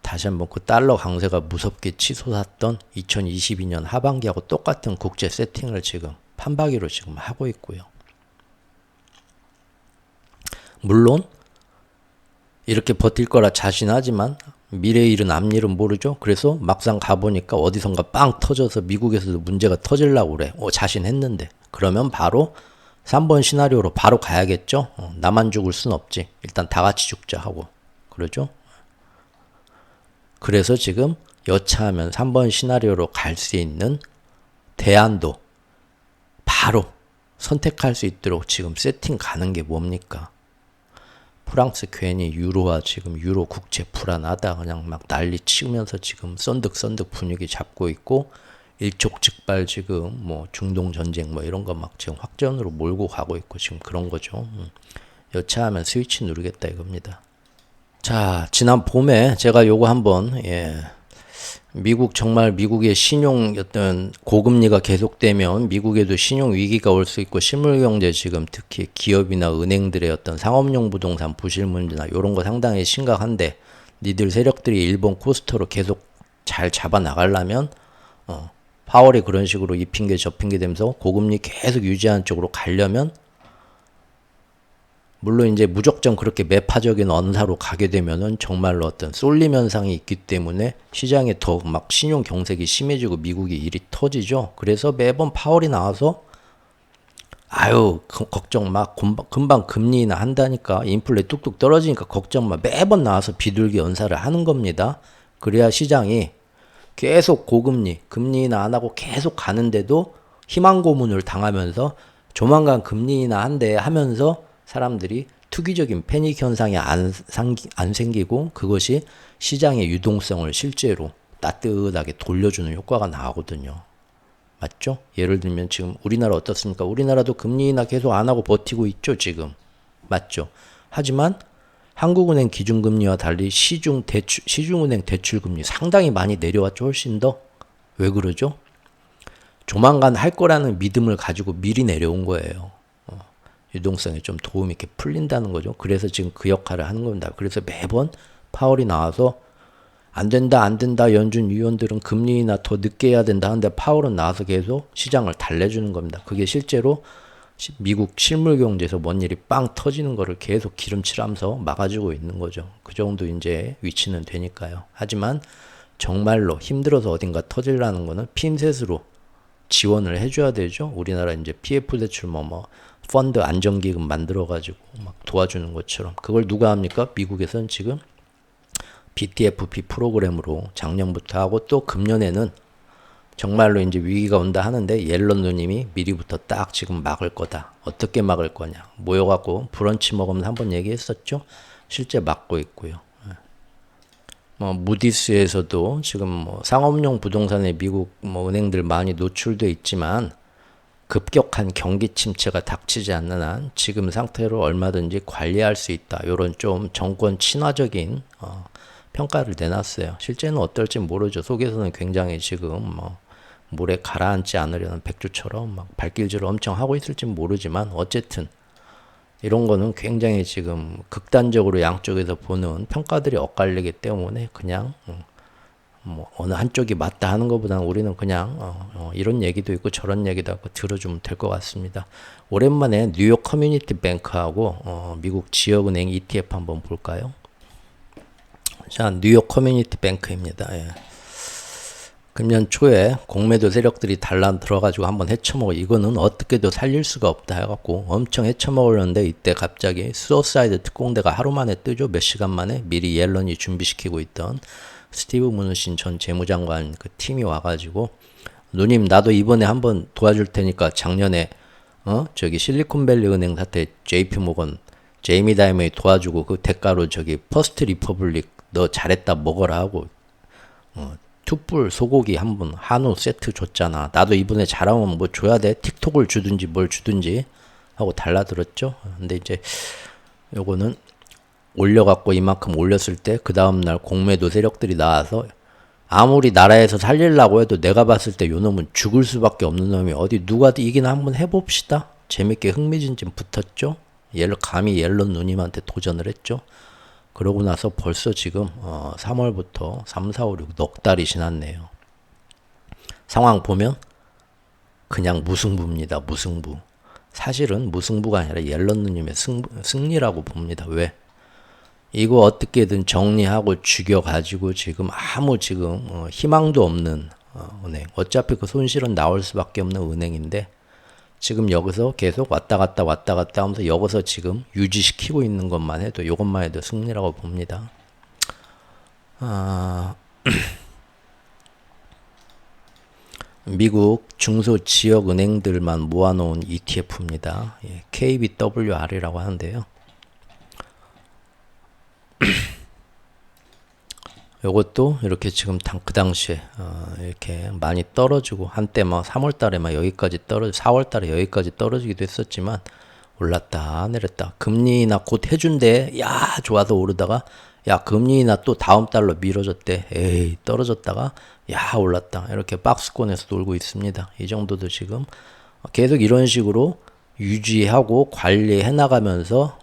다시 한번 그 달러 강세가 무섭게 치솟았던 2022년 하반기하고 똑같은 국제 세팅을 지금 판박이로 지금 하고 있고요. 물론 이렇게 버틸 거라 자신하지만 미래의 일은 앞일은 모르죠. 그래서 막상 가보니까 어디선가 빵 터져서 미국에서도 문제가 터질라고 그래. 자신했는데. 그러면 바로 3번 시나리오로 바로 가야겠죠. 나만 죽을 순 없지. 일단 다 같이 죽자 하고. 그러죠. 그래서 지금 여차하면 3번 시나리오로 갈 수 있는 대안도 바로 선택할 수 있도록 지금 세팅 가는 게 뭡니까? 프랑스 괜히 유로화 지금 유로 국채 불안하다 그냥 막 난리 치면서 지금 썬득썬득 분위기 잡고 있고, 일촉즉발 지금 뭐 중동 전쟁 뭐 이런 거 막 지금 확전으로 몰고 가고 있고 지금 그런 거죠. 여차하면 스위치 누르겠다 이겁니다. 자, 지난 봄에 제가 요거 한번 미국의 신용 어떤 고금리가 계속되면 미국에도 신용 위기가 올 수 있고, 실물 경제 지금 특히 기업이나 은행들의 어떤 상업용 부동산 부실 문제나 이런 거 상당히 심각한데, 니들 세력들이 일본 코스터로 계속 잘 잡아 나가려면 파월이 그런 식으로 이 핑계 저 핑계 되면서 고금리 계속 유지하는 쪽으로 가려면, 물론 이제 무작정 그렇게 매파적인 언사로 가게 되면은 정말로 어떤 쏠림 현상이 있기 때문에 시장에 더 막 신용 경색이 심해지고 미국이 일이 터지죠. 그래서 매번 파월이 나와서 걱정 마, 금방 금리 인하 한다니까, 인플레 뚝뚝 떨어지니까 걱정 마, 매번 나와서 비둘기 연사를 하는 겁니다. 그래야 시장이 계속 고금리, 금리 인하 안 하고 계속 가는데도 희망 고문을 당하면서 조만간 금리 인하 한대 하면서 사람들이 투기적인 패닉 현상이 안 생기고, 그것이 시장의 유동성을 실제로 따뜻하게 돌려주는 효과가 나오거든요. 맞죠? 예를 들면 지금 우리나라 어떻습니까? 우리나라도 금리 인하 계속 안 하고 버티고 있죠, 지금. 맞죠? 하지만 한국은행 기준금리와 달리 시중은행 대출금리 상당히 많이 내려왔죠, 훨씬 더. 왜 그러죠? 조만간 할 거라는 믿음을 가지고 미리 내려온 거예요. 유동성에 좀 도움이 이렇게 풀린다는 거죠. 그래서 지금 그 역할을 하는 겁니다. 그래서 매번 파월이 나와서 안 된다, 연준 위원들은 금리 인하 더 늦게 해야 된다 하는데, 파월은 나와서 계속 시장을 달래주는 겁니다. 그게 실제로 미국 실물 경제에서 뭔 일이 빵 터지는 거를 계속 기름칠하면서 막아주고 있는 거죠. 그 정도 이제 위치는 되니까요. 하지만 정말로 힘들어서 어딘가 터질라는 거는 핀셋으로 지원을 해줘야 되죠. 우리나라 이제 PF 대출 펀드 안정기금 만들어가지고 막 도와주는 것처럼. 그걸 누가 합니까? 미국에서는 지금 BTFP 프로그램으로 작년부터 하고, 또 금년에는 정말로 이제 위기가 온다 하는데 옐런 누님이 미리부터 딱 지금 막을 거다. 어떻게 막을 거냐. 모여갖고 브런치 먹으면서 한번 얘기했었죠. 실제 막고 있고요. 무디스에서도 지금 상업용 부동산에 미국 은행들 많이 노출돼 있지만 급격한 경기 침체가 닥치지 않는 한 지금 상태로 얼마든지 관리할 수 있다. 이런 좀 정권 친화적인 평가를 내놨어요. 실제는 어떨지 모르죠. 속에서는 굉장히 지금 물에 가라앉지 않으려는 백주처럼 막 발길질을 엄청 하고 있을지 모르지만 어쨌든 이런 거는 굉장히 지금 극단적으로 양쪽에서 보는 평가들이 엇갈리기 때문에 그냥 어느 한쪽이 맞다 하는 것보다는 우리는 그냥 이런 얘기도 있고 저런 얘기도 하고 들어주면 될 것 같습니다. 오랜만에 뉴욕 커뮤니티 뱅크하고 미국 지역은행 ETF 한번 볼까요? 자, 뉴욕 커뮤니티 뱅크입니다. 예. 금년 초에 공매도 세력들이 달라 들어가지고 한번 헤쳐먹어. 이거는 어떻게도 살릴 수가 없다 해갖고 엄청 헤쳐먹으려는데 이때 갑자기 수어사이드 특공대가 하루 만에 뜨죠. 몇 시간 만에 미리 옐런이 준비시키고 있던 스티브 무누신 전 재무장관 그 팀이 와가지고 누님 나도 이번에 한번 도와줄 테니까 작년에 저기 실리콘밸리 은행 사태 JP 모건 제이미 다이머니 도와주고 그 대가로 저기 퍼스트 리퍼블릭 너 잘했다 먹어라 하고 툭불 소고기 한 번 한우 세트 줬잖아. 나도 이번에 잘하면 뭐 줘야 돼. 틱톡을 주든지 뭘 주든지 하고 달라들었죠. 근데 이제 요거는 올려갖고 이만큼 올렸을 때 그 다음날 공매도 세력들이 나와서 아무리 나라에서 살리려고 해도 내가 봤을 때 요 놈은 죽을 수밖에 없는 놈이 어디 누가 이기나 한번 해봅시다. 재밌게 흥미진진 붙었죠. 감히 옐런 누님한테 도전을 했죠. 그러고 나서 벌써 지금 3월부터 3, 4, 5, 6 넉 달이 지났네요. 상황 보면 그냥 무승부입니다. 무승부. 사실은 무승부가 아니라 옐런 누님의 승리라고 봅니다. 왜? 이거 어떻게든 정리하고 죽여가지고 지금 아무 지금 희망도 없는 은행. 어차피 그 손실은 나올 수밖에 없는 은행인데 지금 여기서 계속 왔다 갔다 하면서 여기서 지금 유지시키고 있는 것만 해도 이것만 해도 승리라고 봅니다. 미국 중소 지역 은행들만 모아놓은 ETF입니다. 예, KBWR이라고 하는데요. 요것도 이렇게 지금 그 당시에 이렇게 많이 떨어지고 한때 막 3월달에 막 여기까지 4월달에 여기까지 떨어지기도 했었지만 올랐다 내렸다. 금리 인하 곧 해준대. 야 좋아서 오르다가 야 금리 인하 또 다음 달로 미뤄졌대. 에이 떨어졌다가 야 올랐다. 이렇게 박스권에서 놀고 있습니다. 이 정도도 지금 계속 이런 식으로 유지하고 관리해 나가면서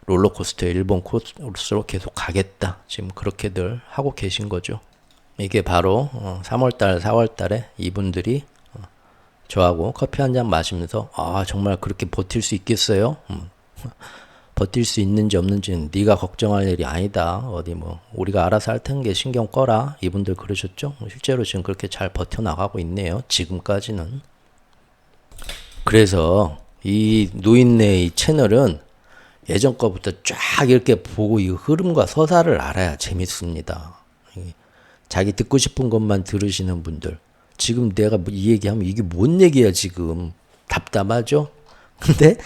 롤러코스터 일본 코스로 계속 가겠다. 지금 그렇게들 하고 계신 거죠. 이게 바로 3월달, 4월달에 이분들이 저하고 커피 한 잔 마시면서 정말 그렇게 버틸 수 있겠어요? 버틸 수 있는지 없는지는 네가 걱정할 일이 아니다. 어디 우리가 알아서 할 텐게 신경 꺼라. 이분들 그러셨죠? 실제로 지금 그렇게 잘 버텨나가고 있네요. 지금까지는. 그래서 이 노인네 이 채널은 예전 거부터 쫙 이렇게 보고 이 흐름과 서사를 알아야 재밌습니다. 자기 듣고 싶은 것만 들으시는 분들 지금 내가 이 얘기하면 이게 뭔 얘기야 지금 답답하죠? 근데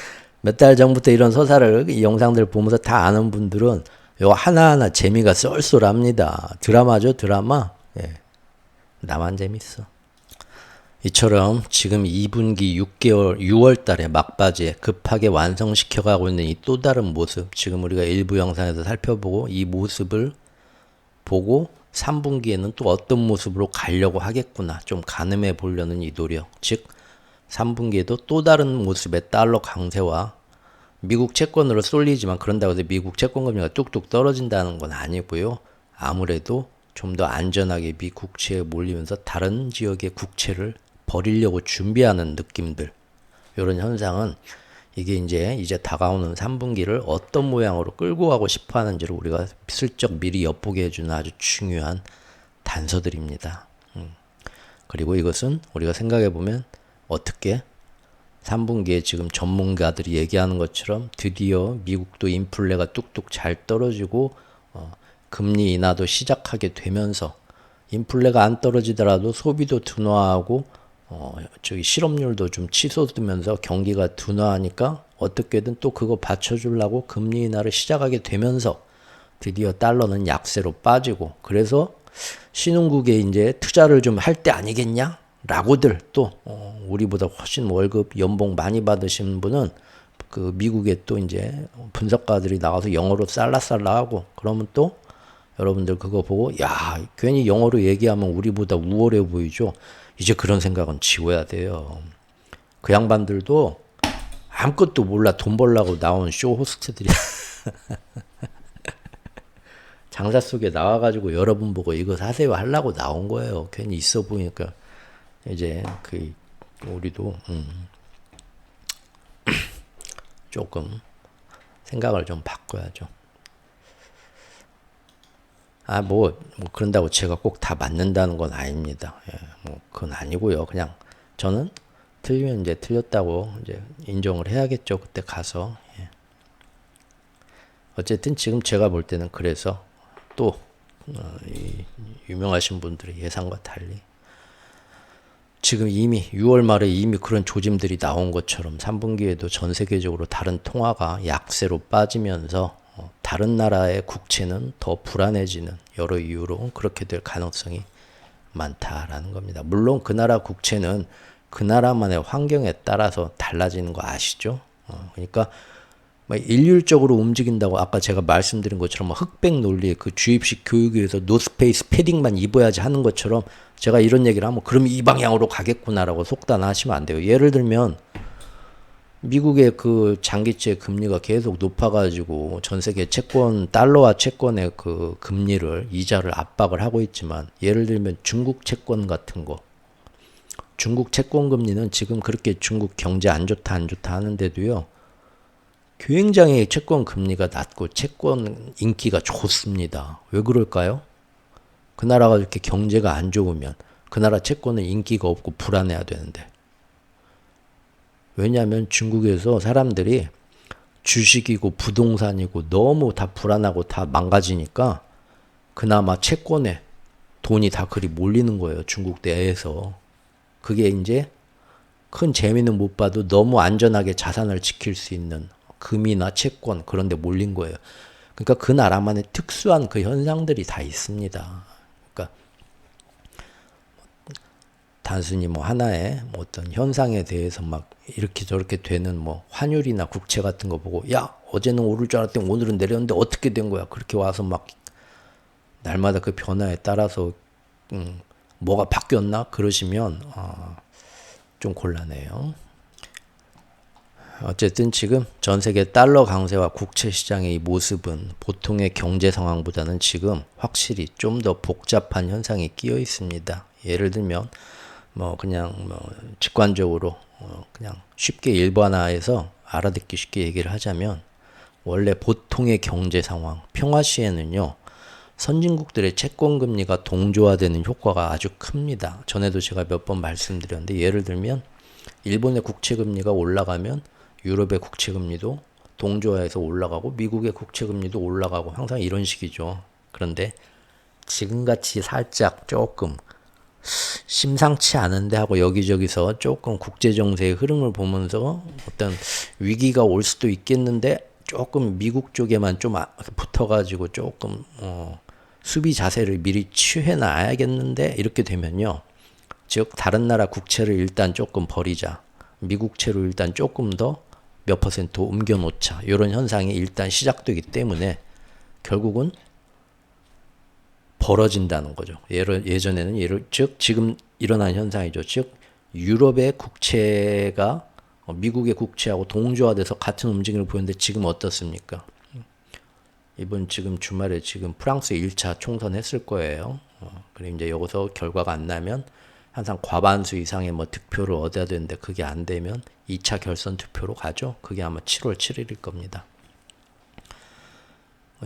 몇 달 전부터 이런 서사를 이 영상들 보면서 다 아는 분들은 이거 하나하나 재미가 쏠쏠합니다. 드라마죠 드라마. 예. 나만 재밌어. 이처럼 지금 2분기 6월 달에 막바지에 급하게 완성시켜가고 있는 이 또 다른 모습, 지금 우리가 일부 영상에서 살펴보고 이 모습을 보고 3분기에는 또 어떤 모습으로 가려고 하겠구나 좀 가늠해 보려는 이 노력. 즉 3분기에도 또 다른 모습의 달러 강세와 미국 채권으로 쏠리지만 그런다고 해서 미국 채권 금리가 뚝뚝 떨어진다는 건 아니고요. 아무래도 좀 더 안전하게 미 국채에 몰리면서 다른 지역의 국채를 버리려고 준비하는 느낌들. 이런 현상은 이게 이제 다가오는 3분기를 어떤 모양으로 끌고 가고 싶어 하는지를 우리가 슬쩍 미리 엿보게 해주는 아주 중요한 단서들입니다. 그리고 이것은 우리가 생각해 보면 어떻게 3분기에 지금 전문가들이 얘기하는 것처럼 드디어 미국도 인플레가 뚝뚝 잘 떨어지고 금리 인하도 시작하게 되면서 인플레가 안 떨어지더라도 소비도 둔화하고 저기 실업률도 좀 치솟으면서 경기가 둔화하니까 어떻게든 또 그거 받쳐주려고 금리 인하를 시작하게 되면서 드디어 달러는 약세로 빠지고 그래서 신흥국에 이제 투자를 좀 할 때 아니겠냐? 라고들 또 우리보다 훨씬 월급 연봉 많이 받으신 분은 그 미국에 또 이제 분석가들이 나와서 영어로 쌀라쌀라하고 그러면 또 여러분들 그거 보고 야 괜히 영어로 얘기하면 우리보다 우월해 보이죠. 이제 그런 생각은 지워야 돼요. 그 양반들도 아무것도 몰라 돈 벌라고 나온 쇼 호스트들이 장사 속에 나와가지고 여러분 보고 이거 사세요 하려고 나온 거예요. 괜히 있어 보니까 이제 그 우리도 조금 생각을 좀 바꿔야죠. 뭐 그런다고 제가 꼭 다 맞는다는 건 아닙니다. 예, 뭐 그건 아니고요. 그냥 저는 틀리면 이제 틀렸다고 이제 인정을 해야겠죠. 그때 가서. 예. 어쨌든 지금 제가 볼 때는 그래서 또 이 유명하신 분들의 예상과 달리 지금 이미 6월 말에 이미 그런 조짐들이 나온 것처럼 3분기에도 전 세계적으로 다른 통화가 약세로 빠지면서 다른 나라의 국채는 더 불안해지는 여러 이유로 그렇게 될 가능성이 많다라는 겁니다. 물론 그 나라 국채는 그 나라만의 환경에 따라서 달라지는 거 아시죠? 그러니까 일률적으로 움직인다고 아까 제가 말씀드린 것처럼 흑백 논리의 그 주입식 교육에서 노스페이스 패딩만 입어야지 하는 것처럼 제가 이런 얘기를 하면 그럼 이 방향으로 가겠구나라고 속단하시면 안 돼요. 예를 들면 미국의 그 장기채 금리가 계속 높아가지고 전 세계 채권 달러와 채권의 그 금리를 이자를 압박을 하고 있지만 예를 들면 중국 채권 같은 거 중국 채권 금리는 지금 그렇게 중국 경제 안 좋다 하는데도요. 굉장히 채권 금리가 낮고 채권 인기가 좋습니다. 왜 그럴까요? 그 나라가 이렇게 경제가 안 좋으면 그 나라 채권은 인기가 없고 불안해야 되는데 왜냐하면 중국에서 사람들이 주식이고 부동산이고 너무 다 불안하고 다 망가지니까 그나마 채권에 돈이 다 그리 몰리는 거예요. 중국 내에서. 그게 이제 큰 재미는 못 봐도 너무 안전하게 자산을 지킬 수 있는 금이나 채권 그런 데 몰린 거예요. 그러니까 그 나라만의 특수한 그 현상들이 다 있습니다. 그러니까 단순히 뭐 하나의 뭐 어떤 현상에 대해서 막 이렇게 저렇게 되는 뭐 환율이나 국채 같은 거 보고 야 어제는 오를 줄 알았더니 오늘은 내렸는데 어떻게 된 거야? 그렇게 와서 막 날마다 그 변화에 따라서 뭐가 바뀌었나? 그러시면 좀 곤란해요. 어쨌든 지금 전 세계 달러 강세와 국채 시장의 이 모습은 보통의 경제 상황보다는 지금 확실히 좀 더 복잡한 현상이 끼어 있습니다. 예를 들면 뭐 그냥 뭐 직관적으로 그냥 쉽게 일반화해서 알아듣기 쉽게 얘기를 하자면 원래 보통의 경제 상황 평화 시에는요. 선진국들의 채권 금리가 동조화되는 효과가 아주 큽니다. 전에도 제가 몇 번 말씀드렸는데 예를 들면 일본의 국채 금리가 올라가면 유럽의 국채 금리도 동조화해서 올라가고 미국의 국채 금리도 올라가고 항상 이런 식이죠. 그런데 지금같이 살짝 조금 심상치 않은데 하고 여기저기서 조금 국제 정세의 흐름을 보면서 어떤 위기가 올 수도 있겠는데 조금 미국 쪽에만 좀 붙어가지고 조금 수비 자세를 미리 취해 놔야겠는데 이렇게 되면요. 즉 다른 나라 국채를 일단 조금 버리자. 미국채로 일단 조금 더 몇 퍼센트 옮겨 놓자. 이런 현상이 일단 시작되기 때문에 결국은 벌어진다는 거죠. 예전에는 즉 지금 일어난 현상이죠. 즉 유럽의 국채가 미국의 국채하고 동조화돼서 같은 움직임을 보였는데 지금 어떻습니까? 이번 지금 주말에 지금 프랑스 1차 총선 했을 거예요. 그리고 이제 여기서 결과가 안 나면 항상 과반수 이상의 뭐 득표를 얻어야 되는데 그게 안 되면 2차 결선 투표로 가죠. 그게 아마 7월 7일일 겁니다.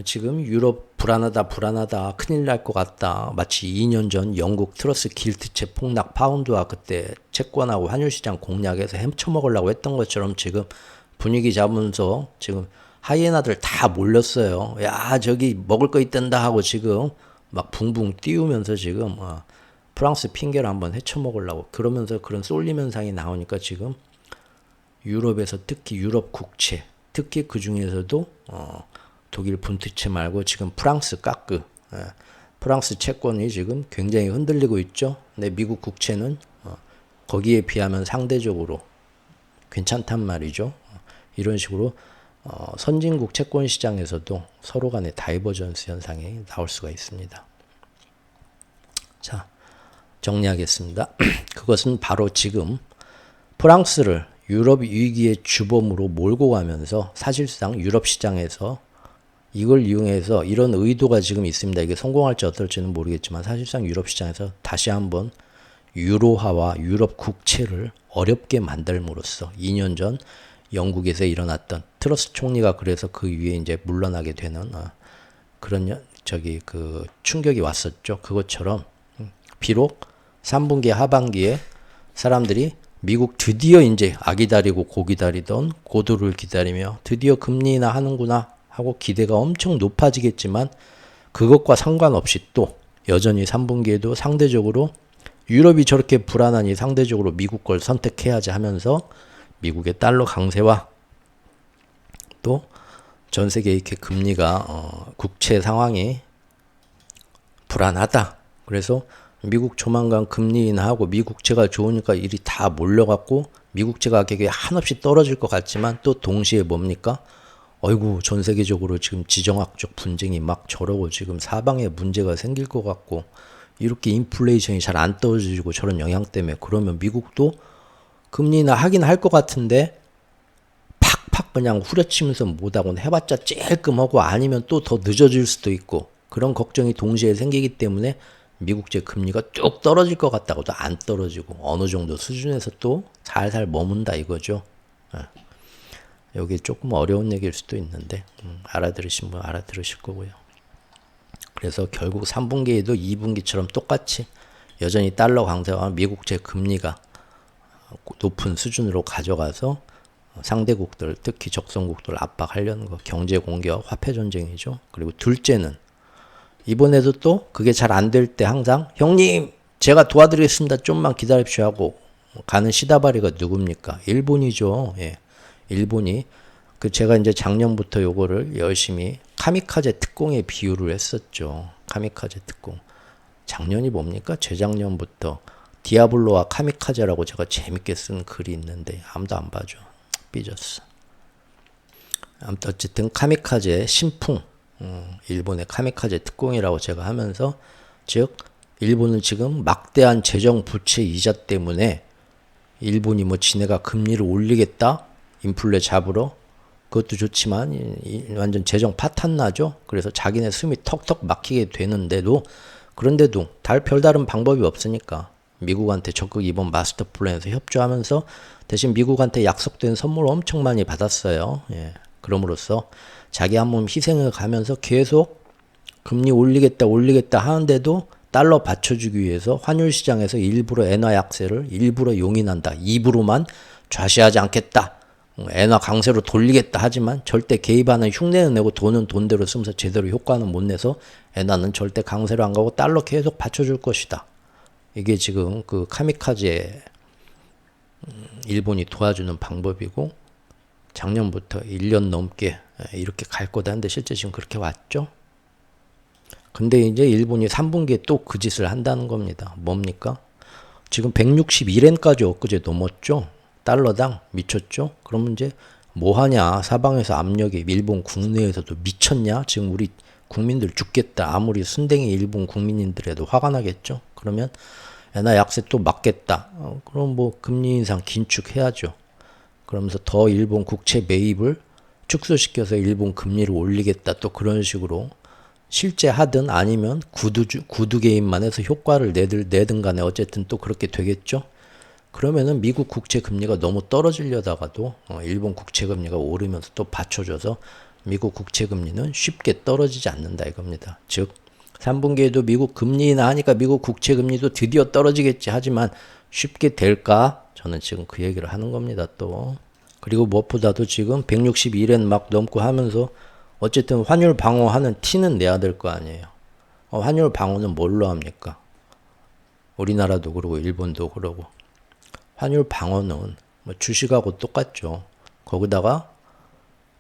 지금 유럽 불안하다 큰일 날 것 같다. 마치 2년 전 영국 트러스 길트채 폭락 파운드와 그때 채권하고 환율시장 공략해서 헤쳐먹으려고 했던 것처럼 지금 분위기 잡으면서 지금 하이에나들 다 몰렸어요. 야 저기 먹을 거 있단다 하고 지금 막 붕붕 띄우면서 지금 프랑스 핑계를 한번 헤쳐먹으려고 그러면서 그런 쏠림 현상이 나오니까 지금 유럽에서 특히 유럽 국채, 특히 그 중에서도 독일 분트채 말고 지금 프랑스 까크, 프랑스 채권이 지금 굉장히 흔들리고 있죠. 근데 미국 국채는 거기에 비하면 상대적으로 괜찮단 말이죠. 이런 식으로 선진국 채권 시장에서도 서로 간의 다이버전스 현상이 나올 수가 있습니다. 자, 정리하겠습니다. 그것은 바로 지금 프랑스를 유럽 위기의 주범으로 몰고 가면서 사실상 유럽 시장에서 이걸 이용해서 이런 의도가 지금 있습니다. 이게 성공할지 어떨지는 모르겠지만 사실상 유럽 시장에서 다시 한번 유로화와 유럽 국채를 어렵게 만들므로써 2년 전 영국에서 일어났던 트러스 총리가 그래서 그 위에 이제 물러나게 되는 그런 그 충격이 왔었죠. 그것처럼 비록 3분기 하반기에 사람들이 미국 드디어 이제 기다리고 기다리던 고도를 기다리며 드디어 금리 인하 하는구나 하고 기대가 엄청 높아지겠지만 그것과 상관없이 또 여전히 3분기에도 상대적으로 유럽이 저렇게 불안하니 상대적으로 미국 걸 선택해야지 하면서 미국의 달러 강세와 또 전 세계 이렇게 금리가 국채 상황이 불안하다. 그래서 미국 조만간 금리 인하하고 미국채가 좋으니까 일이 다 몰려갖고 미국채 가격이 한없이 떨어질 것 같지만 또 동시에 뭡니까? 어이구 전 세계적으로 지금 지정학적 분쟁이 막 저러고 지금 사방에 문제가 생길 것 같고 이렇게 인플레이션이 잘 안 떨어지고 저런 영향 때문에 그러면 미국도 금리 인하 하긴 할 것 같은데 팍팍 그냥 후려치면서 못하고는 해봤자 찔끔하고 아니면 또 더 늦어질 수도 있고 그런 걱정이 동시에 생기기 때문에 미국제 금리가 뚝 떨어질 것 같다고도 안 떨어지고 어느 정도 수준에서 또 살살 머문다 이거죠. 여기 조금 어려운 얘기일 수도 있는데 알아들으신 분 알아들으실 거고요. 그래서 결국 3분기에도 2분기처럼 똑같이 여전히 달러 강세와 미국제 금리가 높은 수준으로 가져가서 상대국들 특히 적성국들 압박하려는 거 경제 공격 화폐 전쟁이죠. 그리고 둘째는 이번에도 또 그게 잘 안 될 때 항상 형님 제가 도와드리겠습니다. 좀만 기다립시오 하고 가는 시다바리가 누굽니까? 일본이죠. 예. 일본이 제가 이제 작년부터 요거를 열심히 카미카제 특공에 비유를 했었죠. 카미카제 특공. 작년이 뭡니까? 재작년부터 디아블로와 카미카제라고 제가 재밌게 쓴 글이 있는데 아무도 안 봐줘. 삐졌어. 아무튼 어쨌든 카미카제 신풍 일본의 카미카제 특공이라고 제가 하면서 즉 일본은 지금 막대한 재정 부채 이자 때문에 일본이 뭐 지네가 금리를 올리겠다 인플레 잡으러 그것도 좋지만 완전 재정 파탄 나죠. 그래서 자기네 숨이 턱턱 막히게 되는데도 그런데도 별다른 방법이 없으니까 미국한테 적극 이번 마스터 플랜에서 협조하면서 대신 미국한테 약속된 선물 엄청 많이 받았어요. 예. 그럼으로써 자기 한 몸 희생을 가면서 계속 금리 올리겠다 하는데도 달러 받쳐주기 위해서 환율 시장에서 일부러 엔화 약세를 일부러 용인한다. 입으로만 좌시하지 않겠다. 엔화 강세로 돌리겠다 하지만 절대 개입하는 흉내는 내고 돈은 돈대로 쓰면서 제대로 효과는 못 내서 엔화는 절대 강세로 안 가고 달러 계속 받쳐줄 것이다. 이게 지금 그 카미카제 일본이 도와주는 방법이고 작년부터 1년 넘게 이렇게 갈 거다 했는데 실제 지금 그렇게 왔죠. 근데 이제 일본이 3분기에 또 그 짓을 한다는 겁니다. 뭡니까? 지금 161엔까지 엊그제 넘었죠. 달러당 미쳤죠. 그러면 이제 뭐하냐. 사방에서 압력이 일본 국내에서도 미쳤냐. 지금 우리 국민들 죽겠다. 아무리 순댕이 일본 국민인들에도 화가 나겠죠. 그러면 엔화 약세 또 막겠다. 그럼 뭐 금리 인상 긴축해야죠. 그러면서 더 일본 국채 매입을 축소시켜서 일본 금리를 올리겠다. 또 그런 식으로 실제 하든 아니면 구두 개입만 해서 효과를 내든 간에 어쨌든 또 그렇게 되겠죠. 그러면은 미국 국채 금리가 너무 떨어지려다가도 일본 국채 금리가 오르면서 또 받쳐줘서 미국 국채 금리는 쉽게 떨어지지 않는다 이겁니다. 즉 3분기에도 미국 금리 인하하니까 미국 국채 금리도 드디어 떨어지겠지 하지만 쉽게 될까? 저는 지금 그 얘기를 하는 겁니다. 또 그리고 무엇보다도 지금 161엔 막 넘고 하면서 어쨌든 환율 방어하는 티는 내야 될 거 아니에요. 환율 방어는 뭘로 합니까? 우리나라도 그러고 일본도 그러고. 환율 방어는 뭐 주식하고 똑같죠. 거기다가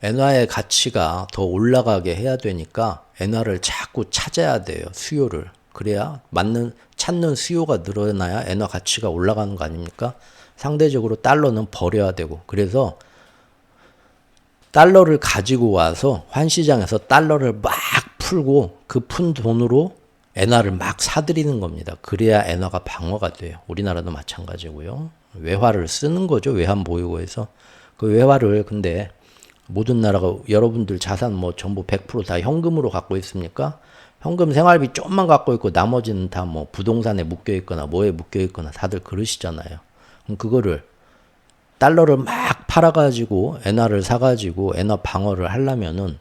엔화의 가치가 더 올라가게 해야 되니까 엔화를 자꾸 찾아야 돼요. 수요를. 그래야 찾는 수요가 늘어나야 엔화 가치가 올라가는 거 아닙니까? 상대적으로 달러는 버려야 되고. 그래서 달러를 가지고 와서 환시장에서 달러를 막 풀고 그 푼 돈으로 엔화를 막 사들이는 겁니다. 그래야 엔화가 방어가 돼요. 우리나라도 마찬가지고요. 외화를 쓰는 거죠. 외환보유고에서. 그 외화를 근데 모든 나라가 여러분들 자산 뭐 전부 100% 다 현금으로 갖고 있습니까? 현금 생활비 좀만 갖고 있고 나머지는 다 뭐 부동산에 묶여 있거나 뭐에 묶여 있거나 다들 그러시잖아요. 그럼 그거를 달러를 막 팔아가지고 엔화를 사가지고 엔화 방어를 하려면은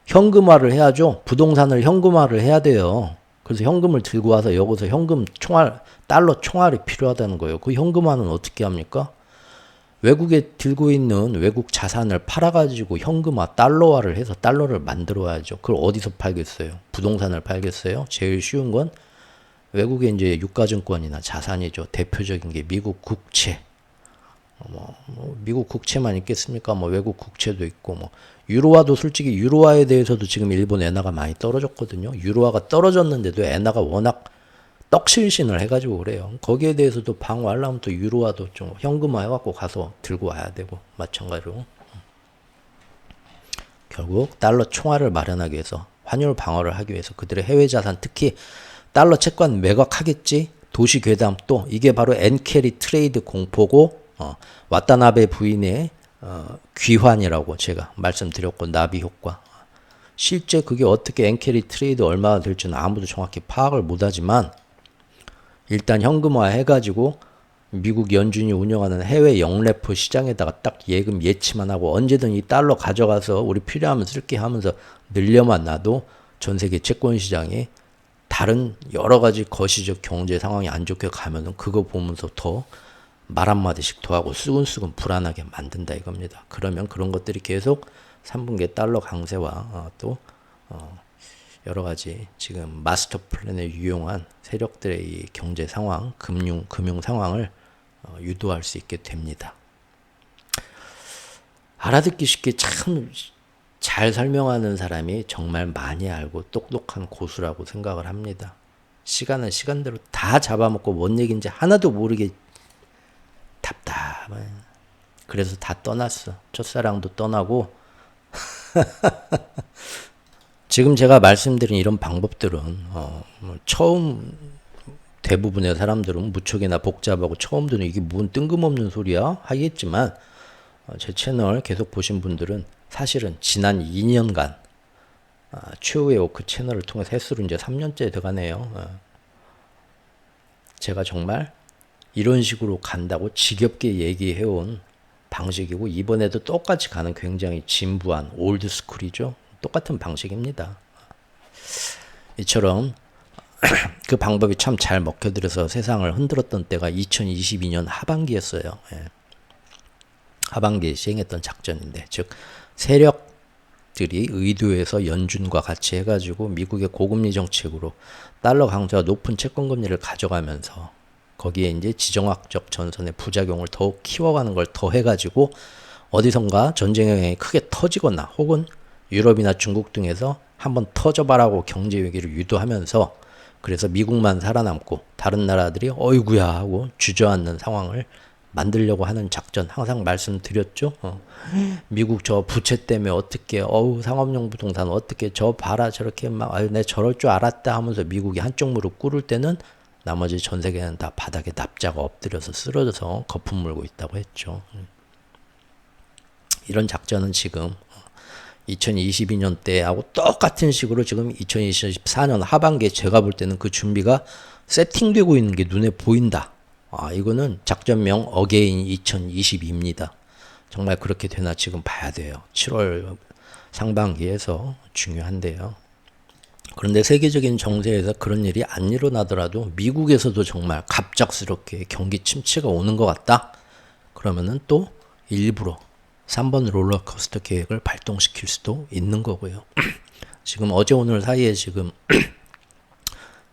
현금화를 해야죠. 부동산을 현금화를 해야 돼요. 그래서 현금을 들고 와서 여기서 현금 총알, 달러 총알이 필요하다는 거예요. 그 현금화는 어떻게 합니까? 외국에 들고 있는 외국 자산을 팔아가지고 현금화, 달러화를 해서 달러를 만들어야죠. 그걸 어디서 팔겠어요? 부동산을 팔겠어요? 제일 쉬운 건 외국에 이제 유가증권이나 자산이죠. 대표적인 게 미국 국채. 미국 국채만 있겠습니까? 뭐 외국 국채도 있고 뭐 유로화도 솔직히 유로화에 대해서도 지금 일본 엔화가 많이 떨어졌거든요. 유로화가 떨어졌는데도 엔화가 워낙 떡실신을 해가지고 그래요. 거기에 대해서도 방어하려면 또 유로화도 좀 현금화 해갖고 가서 들고 와야 되고 마찬가지로 결국 달러 총알을 마련하기 위해서 환율 방어를 하기 위해서 그들의 해외 자산 특히 달러 채권 매각하겠지. 도시 괴담 또 이게 바로 엔캐리 트레이드 공포고 와타나베 부인의 귀환이라고 제가 말씀드렸고 나비 효과. 실제 그게 어떻게 엔캐리 트레이드 얼마나 될지는 아무도 정확히 파악을 못하지만 일단 현금화 해가지고 미국 연준이 운영하는 해외 영래포 시장에다가 딱 예금 예치만 하고 언제든 이 달러 가져가서 우리 필요하면 쓸게 하면서 늘려만 놔도 전 세계 채권 시장에 다른 여러 가지 거시적 경제 상황이 안 좋게 가면은 그거 보면서 더 말 한마디씩 더 하고 수근수근 불안하게 만든다 이겁니다. 그러면 그런 것들이 계속 3분기 달러 강세와 또 여러 가지 지금 마스터 플랜에 유용한 세력들의 이 경제 상황, 금융 상황을 유도할 수 있게 됩니다. 알아듣기 쉽게 참 잘 설명하는 사람이 정말 많이 알고 똑똑한 고수라고 생각을 합니다. 시간은 시간대로 다 잡아먹고 뭔 얘기인지 하나도 모르게 답답해. 그래서 다 떠났어. 첫사랑도 떠나고 지금 제가 말씀드린 이런 방법들은 처음 대부분의 사람들은 무척이나 복잡하고 처음 듣는 이게 뭔 뜬금없는 소리야 하겠지만 제 채널 계속 보신 분들은 사실은 지난 2년간 최후의 워크 채널을 통해서 횟수로 이제 3년째 돼가네요. 제가 정말 이런 식으로 간다고 지겹게 얘기해온 방식이고 이번에도 똑같이 가는 굉장히 진부한 올드스쿨이죠. 똑같은 방식입니다. 이처럼 그 방법이 참 잘 먹혀들어서 세상을 흔들었던 때가 2022년 하반기였어요. 하반기에 시행했던 작전인데 즉 세력들이 의도해서 연준과 같이 해가지고 미국의 고금리 정책으로 달러 강세가 높은 채권금리를 가져가면서 거기에 이제 지정학적 전선의 부작용을 더욱 키워가는 걸 더해가지고 어디선가 전쟁의 영향이 크게 터지거나 혹은 유럽이나 중국 등에서 한번 터져봐라고 경제 위기를 유도하면서 그래서 미국만 살아남고 다른 나라들이 어이구야 하고 주저앉는 상황을 만들려고 하는 작전 항상 말씀드렸죠. 미국 저 부채 때문에 어떻게 상업용 부동산 어떻게 저 봐라 저렇게 막 내 저럴 줄 알았다 하면서 미국이 한쪽 무릎 꿇을 때는 나머지 전 세계는 다 바닥에 납자가 엎드려서 쓰러져서 거품 물고 있다고 했죠. 이런 작전은 지금 2022년 때하고 똑같은 식으로 지금 2024년 하반기에 제가 볼 때는 그 준비가 세팅되고 있는 게 눈에 보인다. 이거는 작전명 어게인 2022입니다. 정말 그렇게 되나 지금 봐야 돼요. 7월 상반기에서 중요한데요. 그런데 세계적인 정세에서 그런 일이 안 일어나더라도 미국에서도 정말 갑작스럽게 경기 침체가 오는 것 같다. 그러면은 또 일부러 3번 롤러코스터 계획을 발동시킬 수도 있는 거고요. 지금 어제 오늘 사이에 지금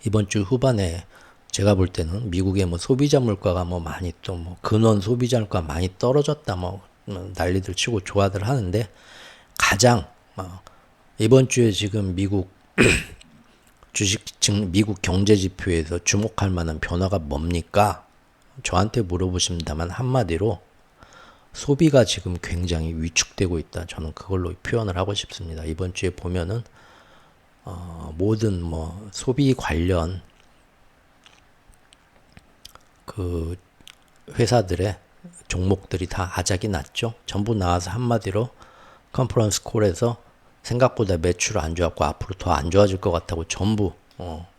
이번 주 후반에 제가 볼 때는 미국의 뭐 소비자 물가가 뭐 많이 또 뭐 근원 소비자 물가 많이 떨어졌다 뭐 난리들 치고 좋아들 하는데 가장 이번 주에 지금 미국 미국 경제 지표에서 주목할 만한 변화가 뭡니까? 저한테 물어보신다면 한마디로 소비가 지금 굉장히 위축되고 있다. 저는 그걸로 표현을 하고 싶습니다. 이번 주에 보면은 모든 뭐 소비 관련 그 회사들의 종목들이 다 아작이 났죠. 전부 나와서 한마디로 컨퍼런스 콜에서 생각보다 매출 안 좋았고 앞으로 더 안 좋아질 것 같다고 전부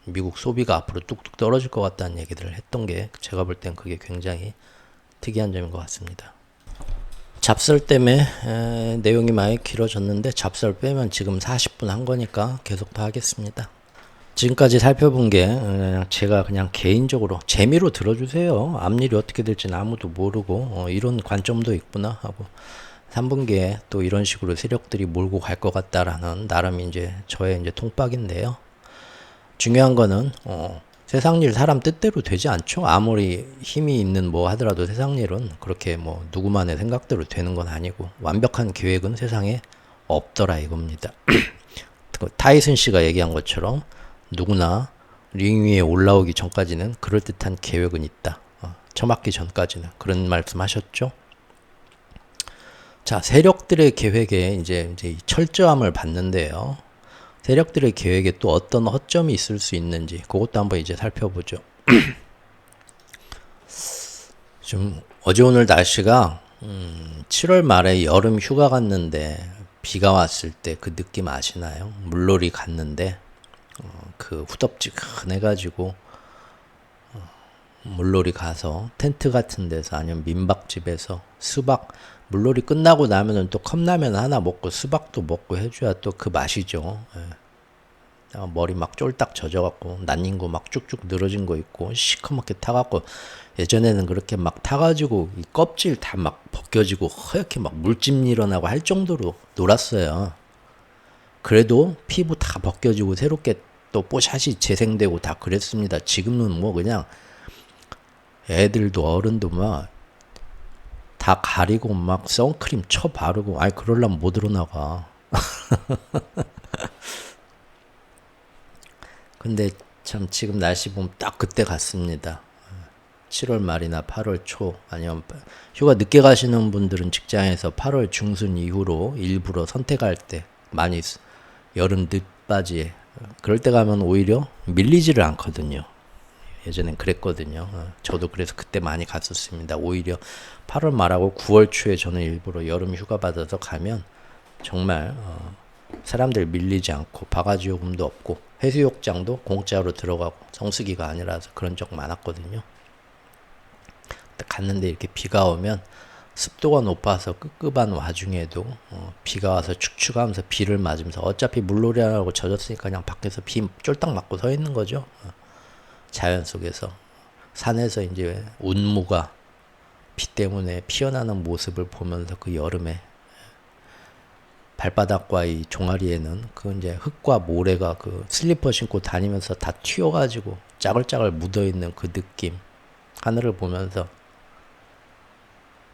미국 소비가 앞으로 뚝뚝 떨어질 것 같다는 얘기들을 했던 게 제가 볼 땐 그게 굉장히 특이한 점인 것 같습니다. 잡설 때문에 내용이 많이 길어졌는데 잡설 빼면 지금 40분 한 거니까 계속 더 하겠습니다. 지금까지 살펴본 게 제가 그냥 개인적으로 재미로 들어주세요. 앞일이 어떻게 될지는 아무도 모르고 이런 관점도 있구나 하고 3분기에 또 이런 식으로 세력들이 몰고 갈 것 같다라는 나름 이제 저의 이제 통박인데요. 중요한 거는 세상 일 사람 뜻대로 되지 않죠. 아무리 힘이 있는 뭐 하더라도 세상 일은 그렇게 뭐 누구만의 생각대로 되는 건 아니고 완벽한 계획은 세상에 없더라 이겁니다. 타이슨 씨가 얘기한 것처럼 누구나 링 위에 올라오기 전까지는 그럴듯한 계획은 있다. 처맞기 전까지는 그런 말씀하셨죠. 자, 세력들의 계획에 이제 철저함을 봤는데요. 세력들의 계획에 또 어떤 허점이 있을 수 있는지 그것도 한번 이제 살펴보죠. 좀 어제 오늘 날씨가 7월 말에 여름 휴가 갔는데 비가 왔을 때 그 느낌 아시나요? 물놀이 갔는데 그 후덥지근해가지고 물놀이 가서 텐트 같은 데서 아니면 민박집에서 수박 물놀이 끝나고 나면은 또 컵라면 하나 먹고 수박도 먹고 해줘야 또 그 맛이죠. 머리 막 쫄딱 젖어갖고 난닝 거 막 쭉쭉 늘어진 거 있고 시커멓게 타갖고 예전에는 그렇게 막 타가지고 이 껍질 다 막 벗겨지고 허옇게 막 물집 일어나고 할 정도로 놀았어요. 그래도 피부 다 벗겨지고 새롭게 또 뽀샤시 재생되고 다 그랬습니다. 지금은 뭐 그냥 애들도 어른도 막 다 가리고 막 선크림 쳐 바르고 그러려면 못 일어나가. 근데 참 지금 날씨 보면 딱 그때 같습니다. 7월 말이나 8월 초 아니면 휴가 늦게 가시는 분들은 직장에서 8월 중순 이후로 일부러 선택할 때 많이 여름 늦바지에 그럴 때 가면 오히려 밀리지를 않거든요. 예전엔 그랬거든요. 저도 그래서 그때 많이 갔었습니다. 오히려 8월 말하고 9월 초에 저는 일부러 여름 휴가 받아서 가면 정말 사람들 밀리지 않고 바가지 요금도 없고 해수욕장도 공짜로 들어가고 성수기가 아니라서 그런 적 많았거든요. 갔는데 이렇게 비가 오면 습도가 높아서 끄급한 와중에도 비가 와서 축축하면서 비를 맞으면서 어차피 물놀이 하라고 젖었으니까 그냥 밖에서 비 쫄딱 맞고 서 있는 거죠. 자연 속에서 산에서 이제 운무가 비 때문에 피어나는 모습을 보면서 그 여름에 발바닥과 이 종아리에는 그 이제 흙과 모래가 그 슬리퍼 신고 다니면서 다 튀어가지고 짜글짜글 묻어있는 그 느낌 하늘을 보면서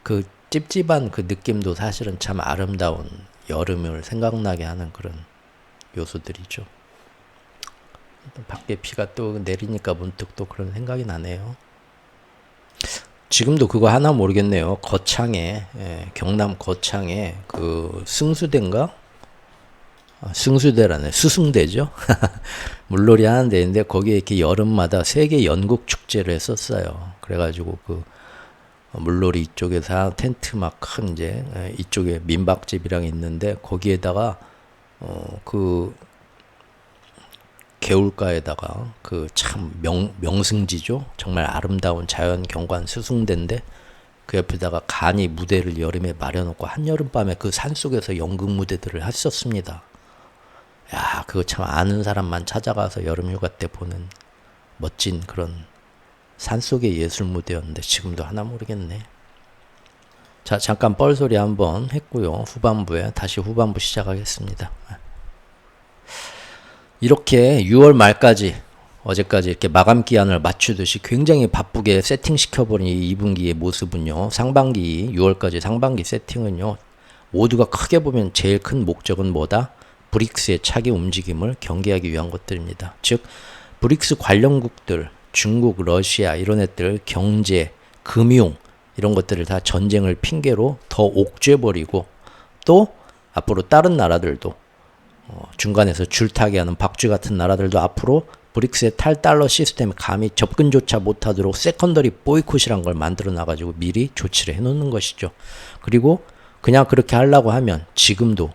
그 찝찝한 그 느낌도 사실은 참 아름다운 여름을 생각나게 하는 그런 요소들이죠. 밖에 비가 또 내리니까 문득 또 그런 생각이 나네요. 지금도 그거 하나 모르겠네요. 거창에 경남 거창에 그 승수대인가? 승수대라네. 수승대죠. 물놀이 하는 데인데 거기에 이렇게 여름마다 세계 연국 축제를 했었어요. 그래가지고 그 물놀이 이쪽에서 텐트 막 큰 이제 이쪽에 민박집이랑 있는데 거기에다가 그 개울가에다가 그 참 명승지죠. 정말 아름다운 자연 경관 수승대인데 그 옆에다가 간이 무대를 여름에 마련하고 한여름밤에 그 산속에서 연극 무대들을 했었습니다. 야, 그거 참 아는 사람만 찾아가서 여름휴가 때 보는 멋진 그런 산속의 예술 무대였는데 지금도 하나 모르겠네. 자, 잠깐 뻘소리 한번 했고요. 후반부에 다시 후반부 시작하겠습니다. 이렇게 6월 말까지 어제까지 이렇게 마감 기한을 맞추듯이 굉장히 바쁘게 세팅시켜버린 이 2분기의 모습은요. 상반기 6월까지 상반기 세팅은요. 모두가 크게 보면 제일 큰 목적은 뭐다? 브릭스의 차기 움직임을 경계하기 위한 것들입니다. 즉 브릭스 관련국들 중국, 러시아 이런 애들 경제, 금융 이런 것들을 다 전쟁을 핑계로 더 옥죄버리고 또 앞으로 다른 나라들도 중간에서 줄타기 하는 박쥐 같은 나라들도 앞으로 브릭스의 탈달러 시스템에 감히 접근조차 못하도록 세컨더리 보이콧이란 걸 만들어 놔가지고 미리 조치를 해놓는 것이죠. 그리고 그냥 그렇게 하려고 하면 지금도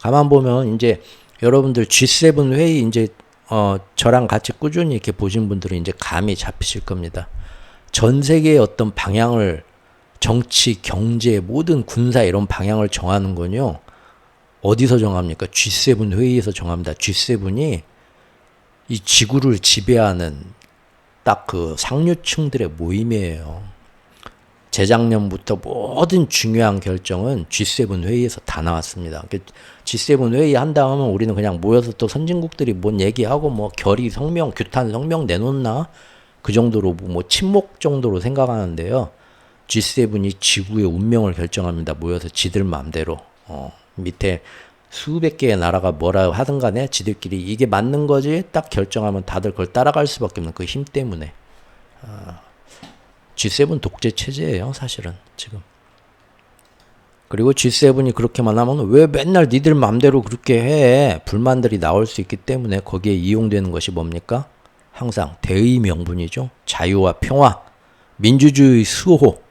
가만 보면 이제 여러분들 G7 회의 이제 저랑 같이 꾸준히 이렇게 보신 분들은 이제 감이 잡히실 겁니다. 전 세계의 어떤 방향을 정치, 경제, 모든 군사 이런 방향을 정하는 건요. 어디서 정합니까? G7 회의에서 정합니다. G7이 이 지구를 지배하는 딱 그 상류층들의 모임이에요. 재작년부터 모든 중요한 결정은 G7 회의에서 다 나왔습니다. G7 회의 한다 하면 우리는 그냥 모여서 또 선진국들이 뭔 얘기하고 뭐 결의 성명, 규탄 성명 내놓나? 그 정도로 뭐 침묵 정도로 생각하는데요. G7이 지구의 운명을 결정합니다. 모여서 지들 마음대로. 밑에 수백 개의 나라가 뭐라 하든 간에 지들끼리 이게 맞는 거지 딱 결정하면 다들 그걸 따라갈 수밖에 없는 그 힘 때문에. G7 독재 체제예요, 사실은 지금. 그리고 G7이 그렇게만 하면 왜 맨날 니들 맘대로 그렇게 해? 불만들이 나올 수 있기 때문에 거기에 이용되는 것이 뭡니까? 항상 대의 명분이죠. 자유와 평화, 민주주의 수호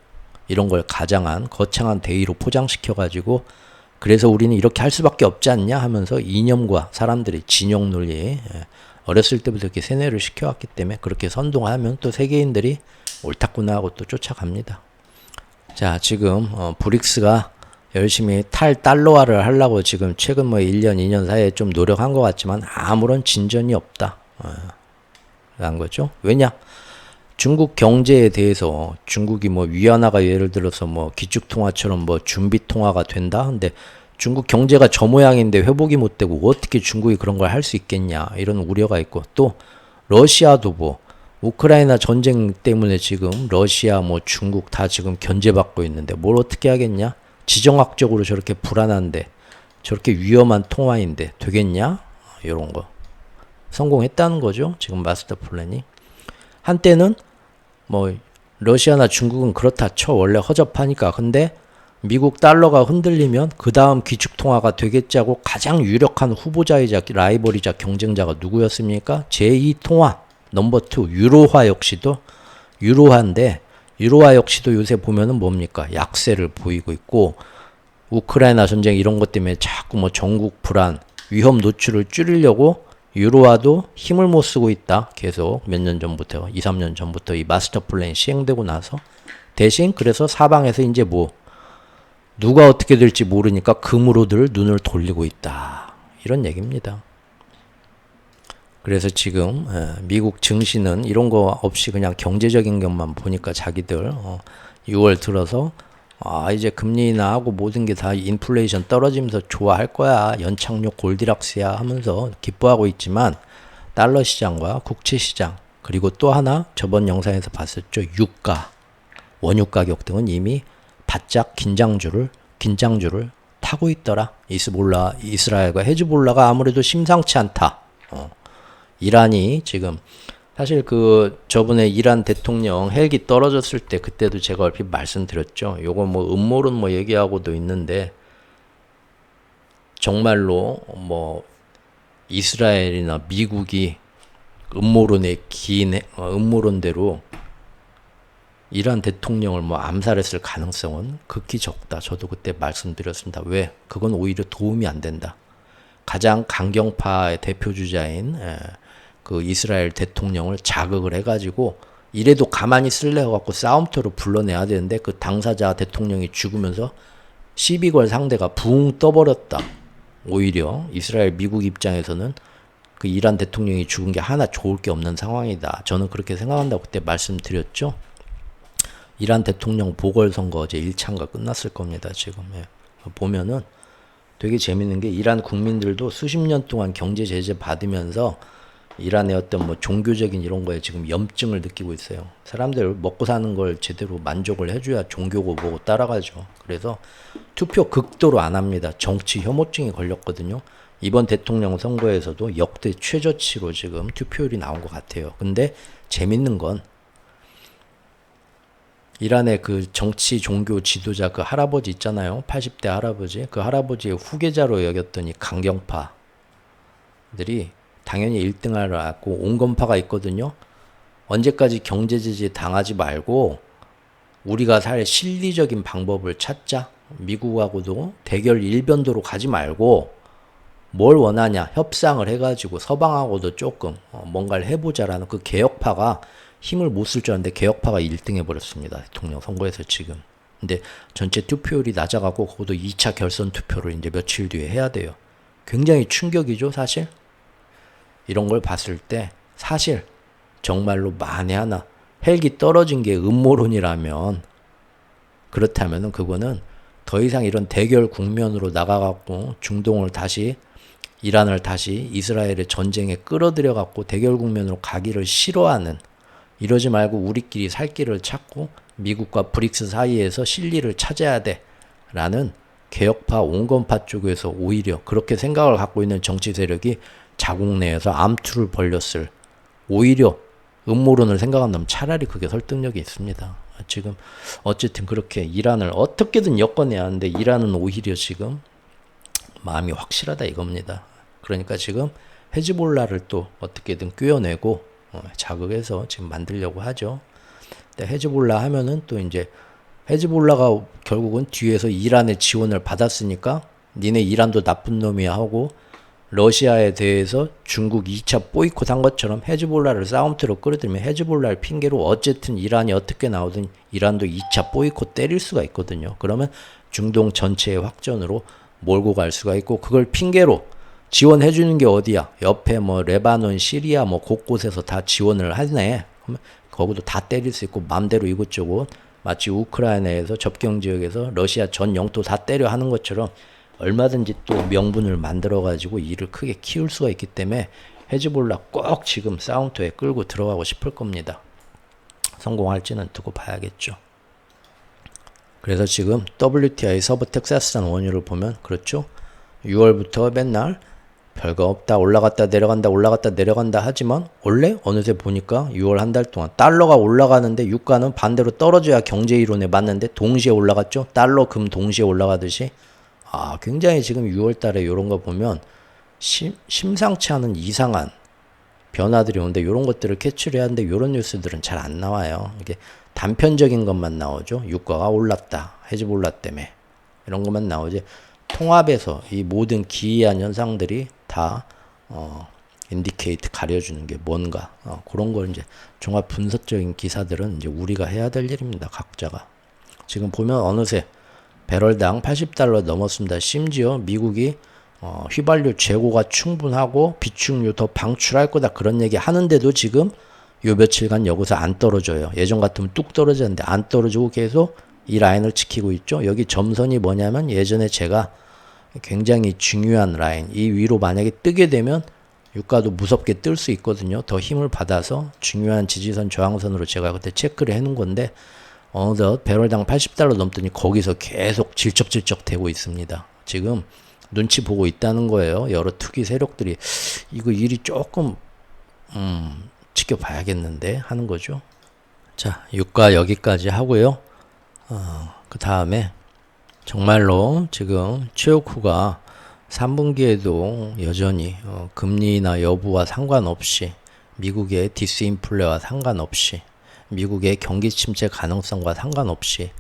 이런 걸 가장한 거창한 대의로 포장시켜가지고 그래서 우리는 이렇게 할 수밖에 없지 않냐 하면서 이념과 사람들이 진영 논리 어렸을 때부터 이렇게 세뇌를 시켜왔기 때문에 그렇게 선동하면 또 세계인들이 옳다구나 하고 또 쫓아갑니다. 자, 지금 브릭스가 열심히 탈달러화를 하려고 지금 최근 뭐 1년, 2년 사이에 좀 노력한 것 같지만 아무런 진전이 없다. 라는 거죠. 왜냐? 중국 경제에 대해서 중국이 뭐 위안화가 예를 들어서 뭐 기축통화처럼 뭐 준비통화가 된다? 근데 중국 경제가 저 모양인데 회복이 못 되고 어떻게 중국이 그런 걸 할 수 있겠냐? 이런 우려가 있고 또 러시아도 뭐 우크라이나 전쟁 때문에 지금 러시아 뭐 중국 다 지금 견제받고 있는데 뭘 어떻게 하겠냐? 지정학적으로 저렇게 불안한데 저렇게 위험한 통화인데 되겠냐? 이런 거. 성공했다는 거죠. 지금 마스터 플랜이. 한때는 뭐 러시아나 중국은 그렇다 쳐 원래 허접하니까 근데 미국 달러가 흔들리면 그 다음 기축통화가 되겠지 하고 가장 유력한 후보자이자 라이벌이자 경쟁자가 누구였습니까? 제2통화 넘버 2 유로화 역시도 유로화인데 유로화 역시도 요새 보면은 뭡니까? 약세를 보이고 있고 우크라이나 전쟁 이런 것 때문에 자꾸 뭐 전국 불안 위험 노출을 줄이려고 유로화도 힘을 못 쓰고 있다. 계속 몇 년 전부터 2, 3년 전부터 이 마스터 플랜이 시행되고 나서 대신 그래서 사방에서 이제 뭐 누가 어떻게 될지 모르니까 금으로들 눈을 돌리고 있다. 이런 얘기입니다. 그래서 지금 미국 증시는 이런 거 없이 그냥 경제적인 것만 보니까 자기들 6월 들어서 이제 금리 인하하고 모든 게 다 인플레이션 떨어지면서 좋아할 거야. 연착륙 골디락스야 하면서 기뻐하고 있지만 달러 시장과 국채 시장 그리고 또 하나 저번 영상에서 봤었죠. 유가, 원유 가격 등은 이미 바짝 긴장주를 타고 있더라. 이스라엘과 헤즈볼라가 아무래도 심상치 않다. 이란이 지금 사실 그 저번에 이란 대통령 헬기 떨어졌을 때 그때도 제가 얼핏 말씀드렸죠. 요거 뭐 음모론 뭐 얘기하고도 있는데 정말로 뭐 이스라엘이나 미국이 음모론대로 이란 대통령을 뭐 암살했을 가능성은 극히 적다. 저도 그때 말씀드렸습니다. 왜? 그건 오히려 도움이 안 된다. 가장 강경파의 대표주자인 그 이스라엘 대통령을 자극을 해가지고 이래도 가만히 쓸래 해갖고 싸움터로 불러내야 되는데 그 당사자 대통령이 죽으면서 시비 걸 상대가 붕 떠버렸다. 오히려 이스라엘 미국 입장에서는 그 이란 대통령이 죽은 게 하나 좋을 게 없는 상황이다. 저는 그렇게 생각한다고 그때 말씀드렸죠. 이란 대통령 보궐선거 어제 1차가 끝났을 겁니다. 지금 보면은 되게 재밌는 게 이란 국민들도 수십 년 동안 경제 제재 받으면서 이란의 어떤 뭐 종교적인 이런 거에 지금 염증을 느끼고 있어요. 사람들 먹고 사는 걸 제대로 만족을 해줘야 종교고 뭐고 따라가죠. 그래서 투표 극도로 안 합니다. 정치 혐오증이 걸렸거든요. 이번 대통령 선거에서도 역대 최저치로 지금 투표율이 나온 것 같아요. 근데 재밌는 건 이란의 그 정치 종교 지도자 그 할아버지 있잖아요. 80대 할아버지. 그 할아버지의 후계자로 여겼더니 강경파들이 당연히 1등을 하고 온건파가 있거든요. 언제까지 경제 제재 당하지 말고 우리가 살 실리적인 방법을 찾자. 미국하고도 대결 일변도로 가지 말고 뭘 원하냐 협상을 해가지고 서방하고도 조금 뭔가를 해보자라는 그 개혁파가 힘을 못 쓸 줄 알았는데 개혁파가 1등 해버렸습니다. 대통령 선거에서 지금. 근데 전체 투표율이 낮아가고 그것도 2차 결선 투표를 이제 며칠 뒤에 해야 돼요. 굉장히 충격이죠 사실. 이런 걸 봤을 때 사실 정말로 만에 하나 헬기 떨어진 게 음모론이라면 그렇다면은 그거는 더 이상 이런 대결 국면으로 나가갖고 중동을 다시 이란을 다시 이스라엘의 전쟁에 끌어들여갖고 대결 국면으로 가기를 싫어하는 이러지 말고 우리끼리 살 길을 찾고 미국과 브릭스 사이에서 실리를 찾아야 돼 라는 개혁파 온건파 쪽에서 오히려 그렇게 생각을 갖고 있는 정치 세력이 자국 내에서 암투를 벌렸을 오히려 음모론을 생각한다면 차라리 그게 설득력이 있습니다. 지금 어쨌든 그렇게 이란을 어떻게든 엮어내야 하는데 이란은 오히려 지금 마음이 확실하다 이겁니다. 그러니까 지금 헤즈볼라를 또 어떻게든 꿰어내고 자극해서 지금 만들려고 하죠. 근데 헤즈볼라 하면은 또 이제 헤즈볼라가 결국은 뒤에서 이란의 지원을 받았으니까 니네 이란도 나쁜 놈이야 하고 러시아에 대해서 중국 2차 보이콧 한 것처럼 헤즈볼라를 싸움터로 끌어들이면 헤즈볼라를 핑계로 어쨌든 이란이 어떻게 나오든 이란도 2차 보이콧 때릴 수가 있거든요. 그러면 중동 전체의 확전으로 몰고 갈 수가 있고 그걸 핑계로 지원해 주는 게 어디야? 옆에 뭐 레바논, 시리아 뭐 곳곳에서 다 지원을 하네. 그러면 거기도 다 때릴 수 있고 맘대로 이곳저곳 마치 우크라이나에서 접경 지역에서 러시아 전 영토 다 때려 하는 것처럼 얼마든지 또 명분을 만들어 가지고 일을 크게 키울 수가 있기 때문에 헤즈볼라 꼭 지금 싸움터에 끌고 들어가고 싶을 겁니다. 성공할지는 두고 봐야겠죠. 그래서 지금 WTI 서부 텍사스산 원유를 보면 그렇죠. 6월부터 맨날 별거 없다 올라갔다 내려간다 올라갔다 내려간다 하지만 원래 어느새 보니까 6월 한 달 동안 달러가 올라가는데 유가는 반대로 떨어져야 경제 이론에 맞는데 동시에 올라갔죠. 달러 금 동시에 올라가듯이 굉장히 지금 6월 달에 이런 거 보면 심상치 않은 이상한 변화들이 오는데 이런 것들을 캐치를 해야 하는데 이런 뉴스들은 잘 안 나와요. 이게 단편적인 것만 나오죠. 유가가 올랐다. 헤즈볼라 때문에. 이런 것만 나오지. 통합에서 이 모든 기이한 현상들이 다 인디케이트 가려주는 게 뭔가 그런 걸 이제 종합 분석적인 기사들은 이제 우리가 해야 될 일입니다. 각자가. 지금 보면 어느새 배럴당 80달러 넘었습니다. 심지어 미국이 휘발유 재고가 충분하고 비축유 더 방출할 거다 그런 얘기 하는데도 지금 요 며칠간 여기서 안 떨어져요. 예전 같으면 뚝 떨어졌는데 안 떨어지고 계속 이 라인을 지키고 있죠. 여기 점선이 뭐냐면 예전에 제가 굉장히 중요한 라인 이 위로 만약에 뜨게 되면 유가도 무섭게 뜰 수 있거든요. 더 힘을 받아서 중요한 지지선 저항선으로 제가 그때 체크를 해놓은 건데 어느덧 배럴당 80달러 넘더니 거기서 계속 질척질척 되고 있습니다. 지금 눈치 보고 있다는 거예요. 여러 투기 세력들이 이거 일이 조금 지켜봐야겠는데 하는 거죠. 자, 유가 여기까지 하고요. 그 다음에 정말로 지금 최욱후가 3분기에도 여전히 금리나 여부와 상관없이 미국의 디스인플레와 상관없이 미국의 경기 침체 가능성과 상관없이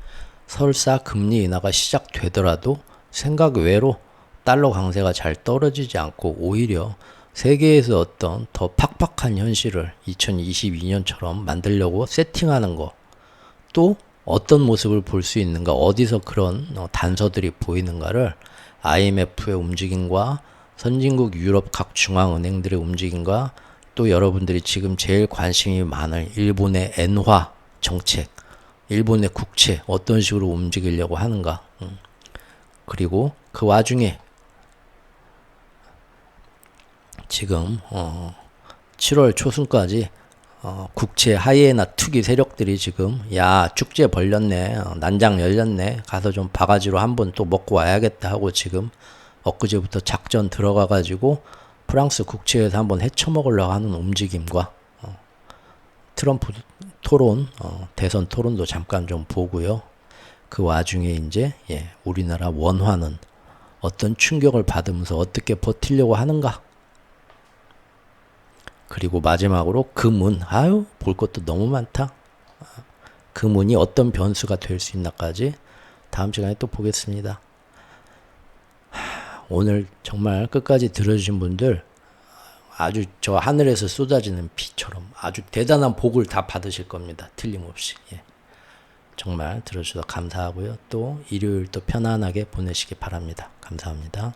설사 금리 인하가 시작되더라도 생각 외로 달러 강세가 잘 떨어지지 않고 오히려 세계에서 어떤 더 팍팍한 현실을 2022년처럼 만들려고 세팅하는 거 또 어떤 모습을 볼 수 있는가 어디서 그런 단서들이 보이는가를 IMF의 움직임과 선진국 유럽 각 중앙은행들의 움직임과 또 여러분들이 지금 제일 관심이 많을 일본의 엔화 정책, 일본의 국채 어떤 식으로 움직이려고 하는가 그리고 그 와중에 지금 7월 초순까지 국채 하이에나 투기 세력들이 지금 야 축제 벌렸네, 난장 열렸네, 가서 좀 바가지로 한번 또 먹고 와야겠다 하고 지금 엊그제부터 작전 들어가 가지고 프랑스 국채에서 한번 헤쳐먹으려고 하는 움직임과 트럼프 토론, 대선 토론도 잠깐 좀 보고요. 그 와중에 이제 우리나라 원화는 어떤 충격을 받으면서 어떻게 버티려고 하는가. 그리고 마지막으로 금은 볼 것도 너무 많다. 금은이 어떤 변수가 될 수 있나까지 다음 시간에 또 보겠습니다. 오늘 정말 끝까지 들어주신 분들 아주 저 하늘에서 쏟아지는 비처럼 아주 대단한 복을 다 받으실 겁니다. 틀림없이. 정말 들어주셔서 감사하고요. 또 일요일 또 편안하게 보내시기 바랍니다. 감사합니다.